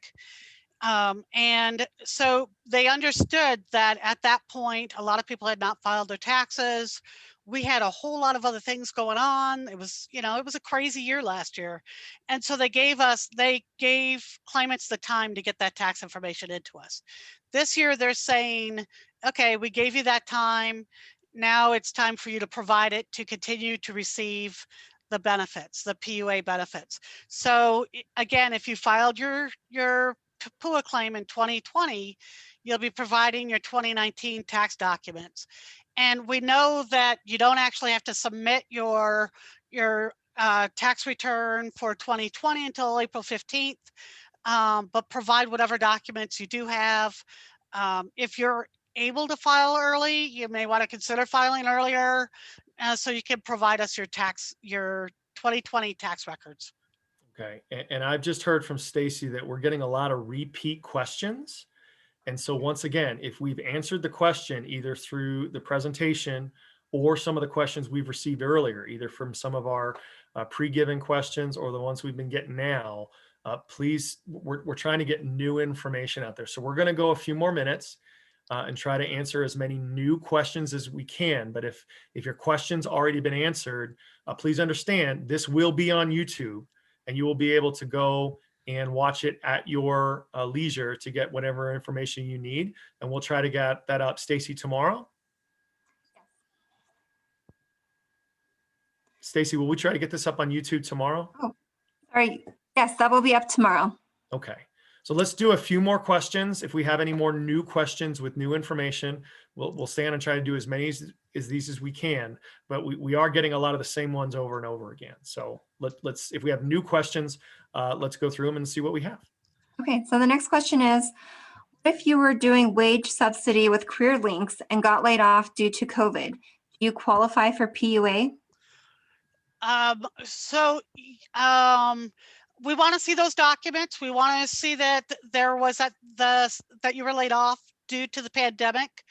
And so they understood that at that point, a lot of people had not filed their taxes. We had a whole lot of other things going on. It was a crazy year last year. And so they gave claimants the time to get that tax information into us. This year they're saying, okay, we gave you that time. Now it's time for you to provide it to continue to receive the benefits, the PUA benefits. So again, if you filed your PUA claim in 2020, you'll be providing your 2019 tax documents. And we know that you don't actually have to submit your tax return for 2020 until April 15th, but provide whatever documents you do have. If you're able to file early, you may want to consider filing earlier so you can provide us your 2020 tax records. Okay, and I've just heard from Stacy that we're getting a lot of repeat questions. And so once again, if we've answered the question either through the presentation or some of the questions we've received earlier, either from some of our pre-given questions or the ones we've been getting now, please, we're trying to get new information out there. So we're going to go a few more minutes and try to answer as many new questions as we can. But if your question's already been answered, please understand this will be on YouTube and you will be able to go and watch it at your leisure to get whatever information you need. And we'll try to get that up. Stacy, tomorrow? Stacy, will we try to get this up on YouTube tomorrow? Oh, sorry. Yes, that will be up tomorrow. Okay. So let's do a few more questions. If we have any more new questions with new information, we'll stay on and try to do as many as these as we can. But we are getting a lot of the same ones over and over again. So let's if we have new questions, let's go through them and see what we have. Okay, so the next question is, what if you were doing wage subsidy with career links and got laid off due to COVID? Do you qualify for PUA? So we want to see those documents. We want to see that there was that you were laid off due to the pandemic.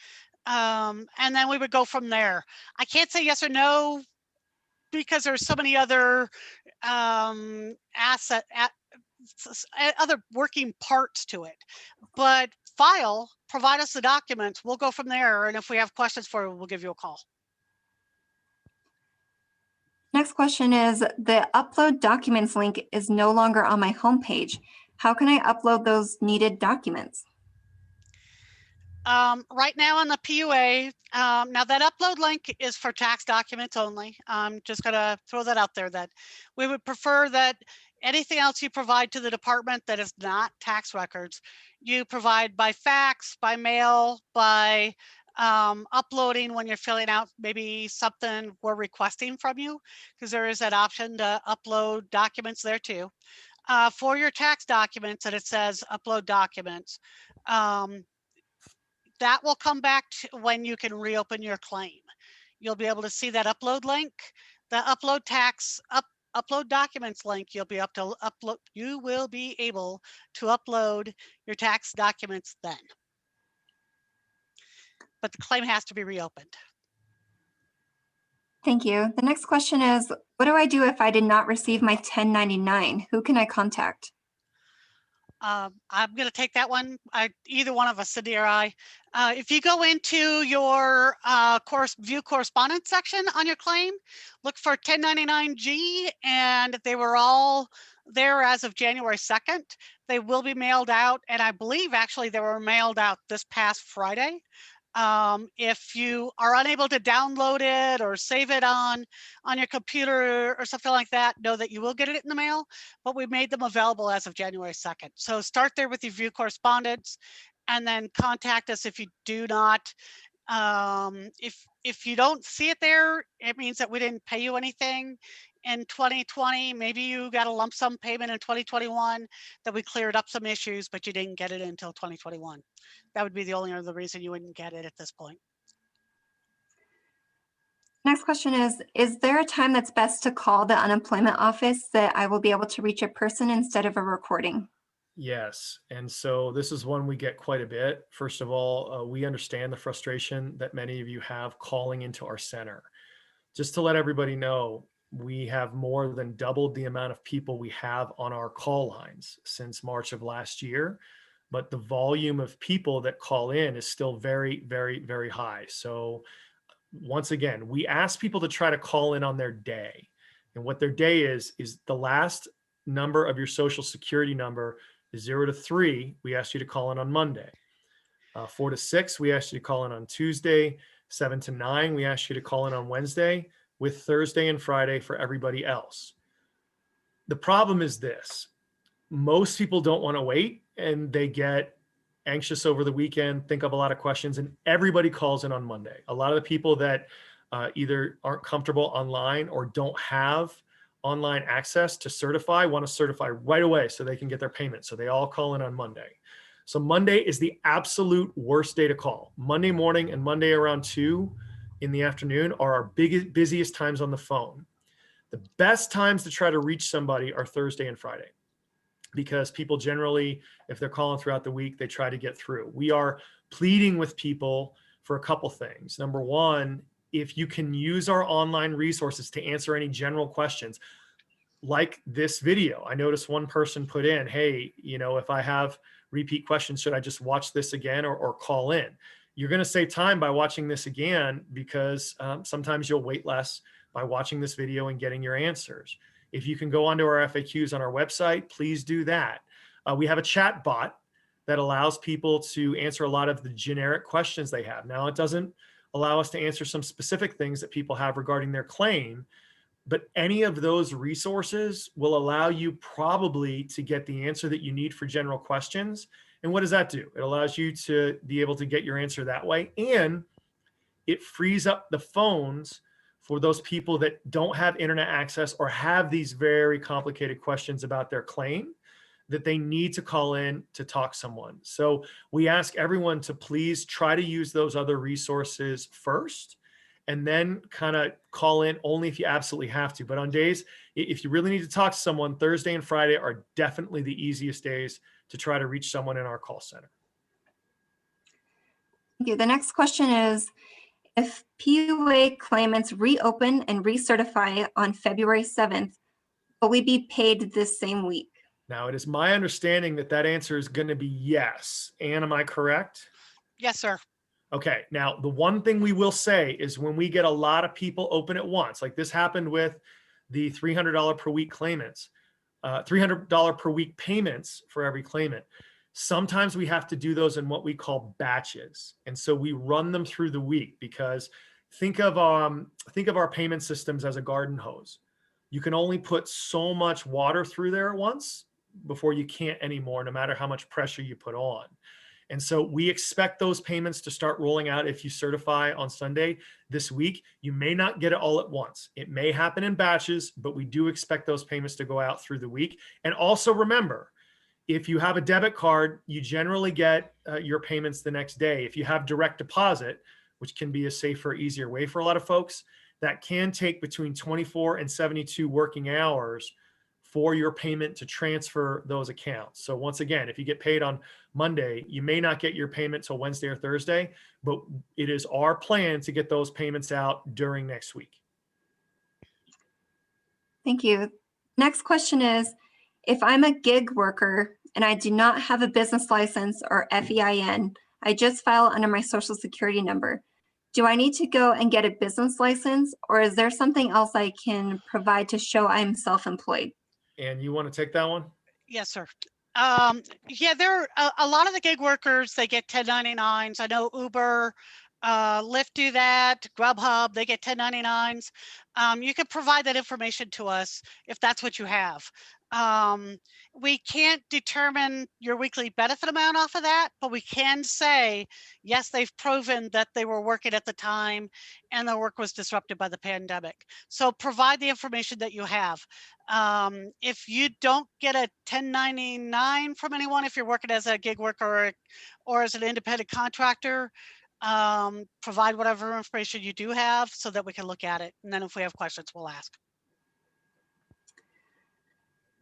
And then we would go from there. I can't say yes or no because there's so many other other working parts to it. But provide us the documents. We'll go from there. And if we have questions for you, we'll give you a call. Next question is, the upload documents link is no longer on my homepage. How can I upload those needed documents? Right now on the PUA, now that upload link is for tax documents only. I'm just gonna throw that out there that we would prefer that anything else you provide to the department that is not tax records, you provide by fax, by mail, by uploading when you're filling out maybe something we're requesting from you, because there is that option to upload documents there too. For your tax documents, and it says upload documents. That will come back to when you can reopen your claim. You'll be able to see that upload link, the upload documents link. You will be able to upload your tax documents then. But the claim has to be reopened. Thank you. The next question is, what do I do if I did not receive my 1099? Who can I contact? I'm going to take that one. Either one of us, Cindy or I. If you go into your view correspondence section on your claim, look for 1099-G, and they were all there as of January 2nd. They will be mailed out, and I believe actually they were mailed out this past Friday. If you are unable to download it or save it on your computer or something like that, know that you will get it in the mail, but we made them available as of January 2nd. So start there with your view correspondence and then contact us if you do not. If you don't see it there, it means that we didn't pay you anything in 2020. Maybe you got a lump sum payment in 2021 that we cleared up some issues, but you didn't get it until 2021. That would be the only other reason you wouldn't get it at this point. Next question is there a time that's best to call the unemployment office that I will be able to reach a person instead of a recording? Yes. And so this is one we get quite a bit. First of all, we understand the frustration that many of you have calling into our center. Just to let everybody know, we have more than doubled the amount of people we have on our call lines since March of last year. But the volume of people that call in is still very, very, very high. So once again, we ask people to try to call in on their day. And what their day is the last number of your social security number is 0 to 3. We ask you to call in on Monday. 4 to 6, we ask you to call in on Tuesday. 7 to 9, we ask you to call in on Wednesday, with Thursday and Friday for everybody else. The problem is this: most people don't want to wait, and they get anxious over the weekend, think of a lot of questions, and everybody calls in on Monday. A lot of the people that either aren't comfortable online or don't have online access to certify want to certify right away so they can get their payment. So they all call in on Monday. So Monday is the absolute worst day to call. Monday morning and Monday around 2 in the afternoon are our busiest times on the phone. The best times to try to reach somebody are Thursday and Friday, because people generally, if they're calling throughout the week, they try to get through. We are pleading with people for a couple things. Number one, if you can use our online resources to answer any general questions, like this video. I noticed one person put in, hey, if I have repeat questions, should I just watch this again or call in? You're going to save time by watching this again, because sometimes you'll wait less by watching this video and getting your answers. If you can go onto our FAQs on our website, please do that. We have a chat bot that allows people to answer a lot of the generic questions they have. Now, it doesn't allow us to answer some specific things that people have regarding their claim, but any of those resources will allow you probably to get the answer that you need for general questions. And what does that do? It allows you to be able to get your answer that way. And it frees up the phones for those people that don't have internet access or have these very complicated questions about their claim that they need to call in to talk to someone. So we ask everyone to please try to use those other resources first. and then kind of call in only if you absolutely have to. But on days, if you really need to talk to someone, Thursday and Friday are definitely the easiest days to try to reach someone in our call center. Thank you. The next question is, if PUA claimants reopen and recertify on February 7th, will we be paid this same week? Now, it is my understanding that that answer is going to be yes. Anne, am I correct? Yes, sir. Okay. Now, the one thing we will say is when we get a lot of people open at once, like this happened with the $300 per week claimants, $300 per week payments for every claimant. Sometimes we have to do those in what we call batches. And so we run them through the week, because think of our payment systems as a garden hose. You can only put so much water through there at once before you can't anymore, no matter how much pressure you put on. And so we expect those payments to start rolling out if you certify on Sunday this week. You may not get it all at once. It may happen in batches, but we do expect those payments to go out through the week. And also remember, if you have a debit card, you generally get your payments the next day. If you have direct deposit, which can be a safer, easier way for a lot of folks, that can take between 24 and 72 working hours for your payment to transfer those accounts. So once again, if you get paid on Monday, you may not get your payment till Wednesday or Thursday, but it is our plan to get those payments out during next week. Thank you. Next question is, if I'm a gig worker and I do not have a business license or FEIN, I just file under my social security number. Do I need to go and get a business license, or is there something else I can provide to show I'm self-employed? And you want to take that one? Yes, sir. Yeah, there are a lot of the gig workers, they get 1099s. I know Uber, Lyft do that, Grubhub, they get 1099s. You can provide that information to us if that's what you have. We can't determine your weekly benefit amount off of that, but we can say, yes, they've proven that they were working at the time and their work was disrupted by the pandemic. So provide the information that you have. If you don't get a 1099 from anyone, if you're working as a gig worker or as an independent contractor, provide whatever information you do have so that we can look at it. And then if we have questions, we'll ask.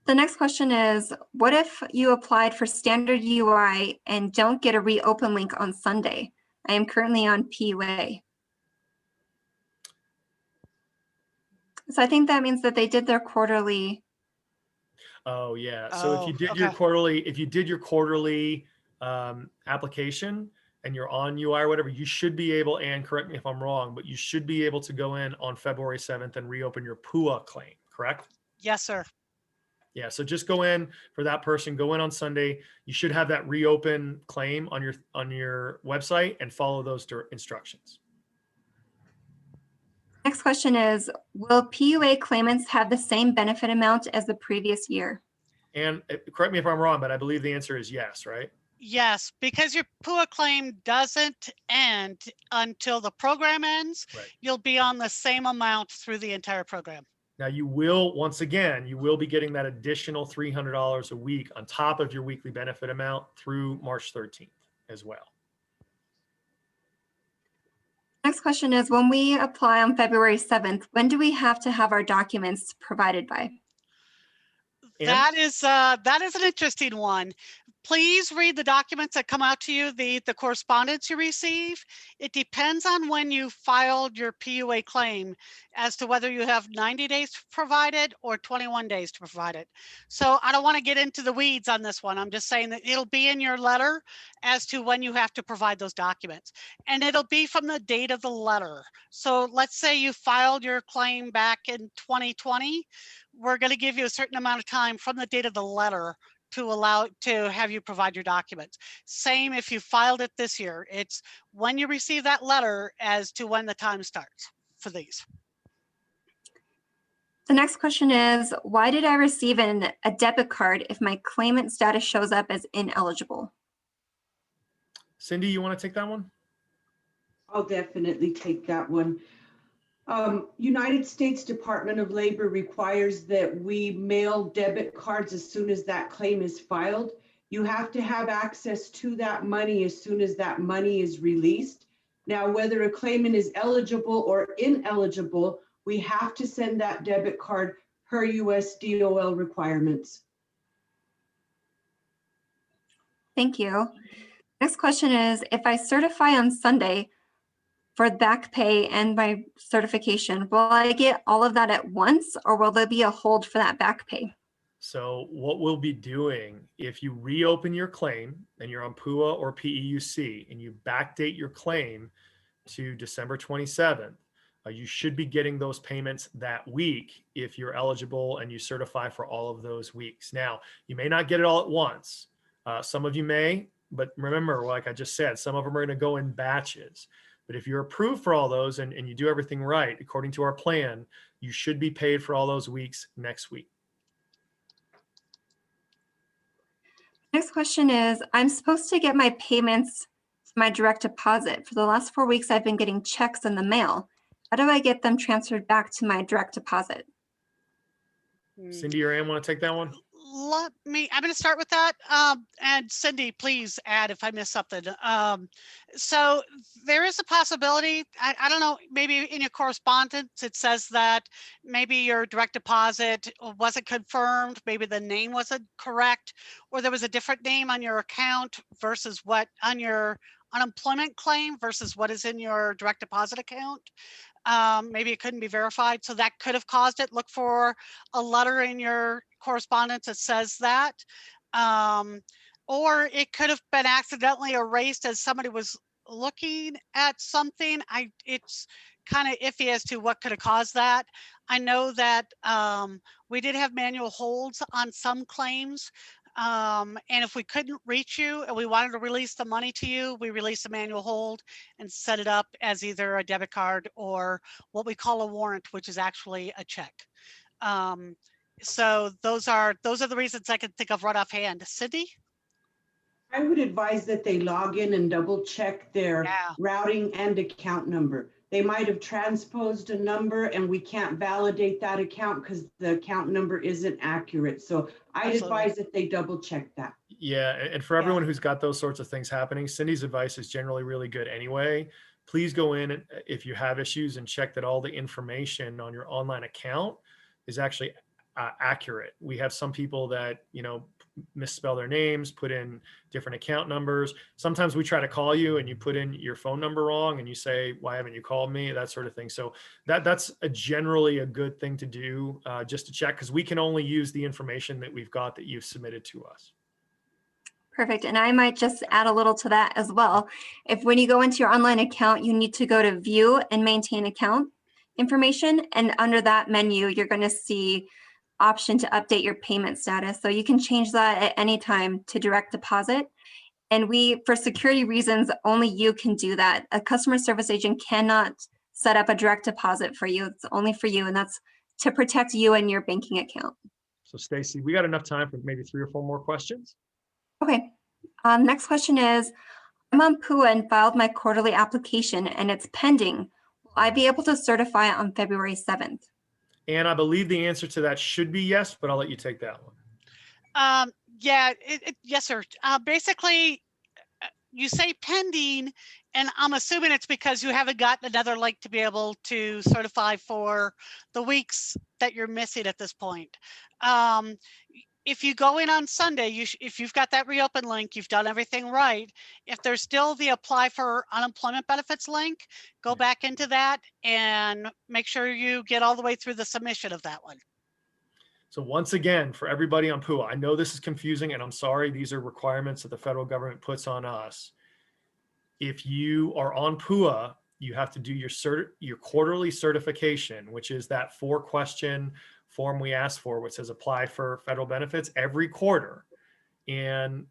The next question is, what if you applied for standard UI and don't get a reopen link on Sunday? I am currently on PUA. So I think that means that they did their quarterly. Oh yeah. So if you did your quarterly application and you're on UI or whatever, you should be able, and correct me if I'm wrong, but you should be able to go in on February 7th and reopen your PUA claim, correct? Yes, sir. Yeah, so just go in for that person, go in on Sunday. You should have that reopen claim on your website and follow those instructions. Next question is, will PUA claimants have the same benefit amount as the previous year? And correct me if I'm wrong, but I believe the answer is yes, right? Yes, because your PUA claim doesn't end until the program ends. Right. You'll be on the same amount through the entire program. Now you will, once again, you will be getting that additional $300 a week on top of your weekly benefit amount through March 13th as well. Next question is, when we apply on February 7th, when do we have to have our documents provided by? That is an interesting one. Please read the documents that come out to you, the correspondence you receive. It depends on when you filed your PUA claim as to whether you have 90 days to provide it or 21 days to provide it. So I don't want to get into the weeds on this one. I'm just saying that it'll be in your letter as to when you have to provide those documents. And it'll be from the date of the letter. So let's say you filed your claim back in 2020. We're going to give you a certain amount of time from the date of the letter to have you provide your documents. Same if you filed it this year. It's when you receive that letter as to when the time starts for these. The next question is, why did I receive a debit card if my claimant status shows up as ineligible? Cindy, you want to take that one? I'll definitely take that one. United States Department of Labor requires that we mail debit cards as soon as that claim is filed. You have to have access to that money as soon as that money is released. Now, whether a claimant is eligible or ineligible, we have to send that debit card per US DOL requirements. Thank you. Next question is, if I certify on Sunday for back pay and my certification, will I get all of that at once, or will there be a hold for that back pay? So what we'll be doing, if you reopen your claim and you're on PUA or PEUC and you backdate your claim to December 27th, you should be getting those payments that week if you're eligible and you certify for all of those weeks. Now, you may not get it all at once. Some of you may, but remember, like I just said, some of them are going to go in batches. But if you're approved for all those and you do everything right, according to our plan, you should be paid for all those weeks next week. Next question is, I'm supposed to get my payments to my direct deposit. For the last 4 weeks, I've been getting checks in the mail. How do I get them transferred back to my direct deposit? Cindy or Ann, want to take that one? I'm going to start with that. And Cindy, please add if I miss something. So there is a possibility, I don't know, maybe in your correspondence, it says that maybe your direct deposit wasn't confirmed, maybe the name wasn't correct, or there was a different name on your account versus what on your unemployment claim versus what is in your direct deposit account. Maybe it couldn't be verified. So that could have caused it. Look for a letter in your correspondence that says that. Or it could have been accidentally erased as somebody was looking at something. It's kind of iffy as to what could have caused that. I know that we did have manual holds on some claims. And if we couldn't reach you and we wanted to release the money to you, we release a manual hold and set it up as either a debit card or what we call a warrant, which is actually a check. So those are the reasons I can think of right offhand. Cindy? I would advise that they log in and double check their routing and account number. They might have transposed a number and we can't validate that account because the account number isn't accurate. So I'd advise that they double check that. Yeah, and for everyone who's got those sorts of things happening, Cindy's advice is generally really good anyway. Please go in if you have issues and check that all the information on your online account is actually accurate. We have some people that, misspell their names, put in different account numbers. Sometimes we try to call you and you put in your phone number wrong and you say, why haven't you called me? That sort of thing. So that's generally a good thing to do, just to check, because we can only use the information that we've got that you've submitted to us. Perfect. And I might just add a little to that as well. If when you go into your online account, you need to go to view and maintain account information. And under that menu, you're going to see option to update your payment status. So you can change that at any time to direct deposit. And for security reasons, only you can do that. A customer service agent cannot set up a direct deposit for you. It's only for you. And that's to protect you and your banking account. So Stacy, we got enough time for maybe 3 or 4 more questions. Okay. Next question is, I'm on PUA and filed my quarterly application and it's pending. Will I be able to certify it on February 7th? And I believe the answer to that should be yes, but I'll let you take that one. Yes, sir. Basically, you say pending, and I'm assuming it's because you haven't gotten another link to be able to certify for the weeks that you're missing at this point. If you go in on Sunday, if you've got that reopen link, you've done everything right. If there's still the apply for unemployment benefits link, go back into that and make sure you get all the way through the submission of that one. So once again, for everybody on PUA, I know this is confusing and I'm sorry, these are requirements that the federal government puts on us. If you are on PUA, you have to do your quarterly certification, which is that 4-question form we asked for, which says apply for federal benefits every quarter. And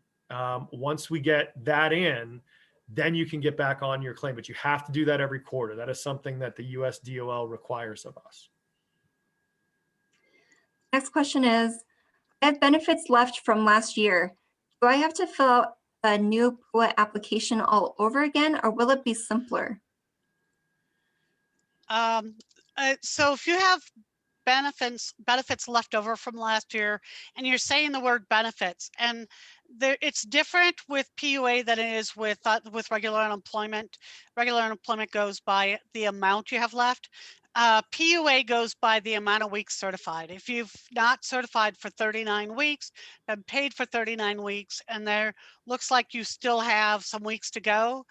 once we get that in, then you can get back on your claim, but you have to do that every quarter. That is something that the US DOL requires of us. Next question is, I have benefits left from last year. Do I have to fill out a new PUA application all over again, or will it be simpler? So if you have benefits left over from last year, and you're saying the word benefits, and It's different with PUA than it is with regular unemployment. Regular unemployment goes by the amount you have left. PUA goes by the amount of weeks certified. If you've not certified for 39 weeks, been paid for 39 weeks, and there looks like you still have some weeks to go,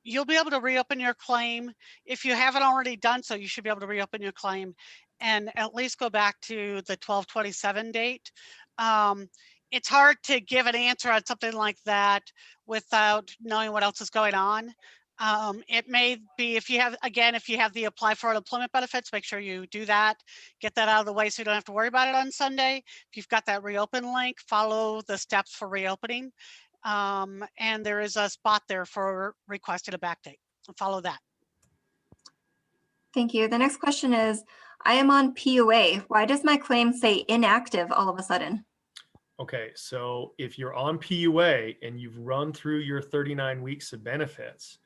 you'll be able to reopen your claim. If you haven't already done so, you should be able to reopen your claim and at least go back to the 12/27 date. It's hard to give an answer on something like that without knowing what else is going on. It may be if you have the apply for unemployment benefits, make sure you do that, get that out of the way so you don't have to worry about it on Sunday. If you've got that reopen link, follow the steps for reopening. And there is a spot there for requesting a backdate. Follow that. Thank you. The next question is, I am on PUA. Why does my claim say inactive all of a sudden? Okay, so if you're on PUA and you've run through your 39 weeks of benefits,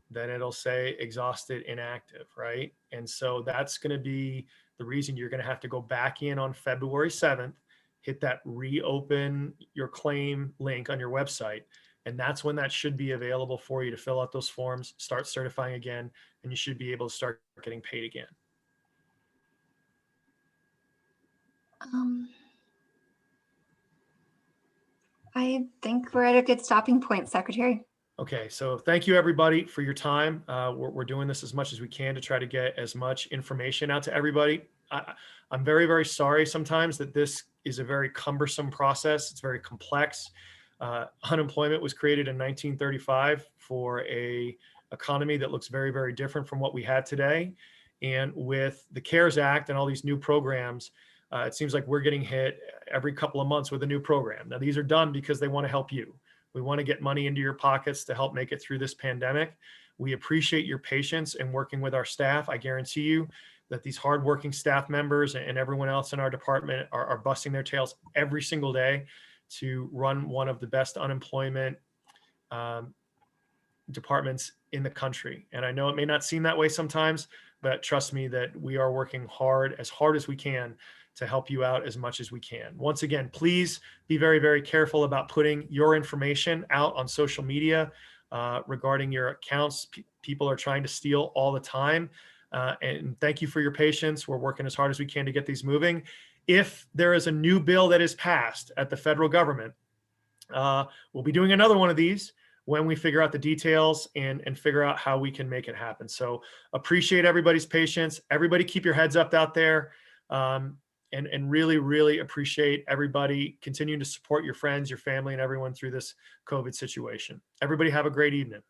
then it'll say exhausted inactive, right? And so that's going to be the reason you're going to have to go back in on February 7th, hit that reopen your claim link on your website. And that's when that should be available for you to fill out those forms, start certifying again, and you should be able to start getting paid again. I think we're at a good stopping point, Secretary. Okay, so thank you everybody for your time. We're doing this as much as we can to try to get as much information out to everybody. I'm very, very sorry sometimes that this is a very cumbersome process. It's very complex. Unemployment was created in 1935 for a economy that looks very, very different from what we had today. And with the CARES Act and all these new programs, it seems like we're getting hit every couple of months with a new program. Now, these are done because they want to help you. We want to get money into your pockets to help make it through this pandemic. We appreciate your patience in working with our staff. I guarantee you that these hardworking staff members and everyone else in our department are busting their tails every single day to run one of the best unemployment departments in the country. And I know it may not seem that way sometimes, but trust me that we are working hard as we can to help you out as much as we can. Once again, please be very, very careful about putting your information out on social media regarding your accounts. People are trying to steal all the time. And thank you for your patience. We're working as hard as we can to get these moving. If there is a new bill that is passed at the federal government, we'll be doing another one of these when we figure out the details and figure out how we can make it happen. So appreciate everybody's patience. Everybody keep your heads up out there. And really, really appreciate everybody continuing to support your friends, your family, and everyone through this COVID situation. Everybody have a great evening.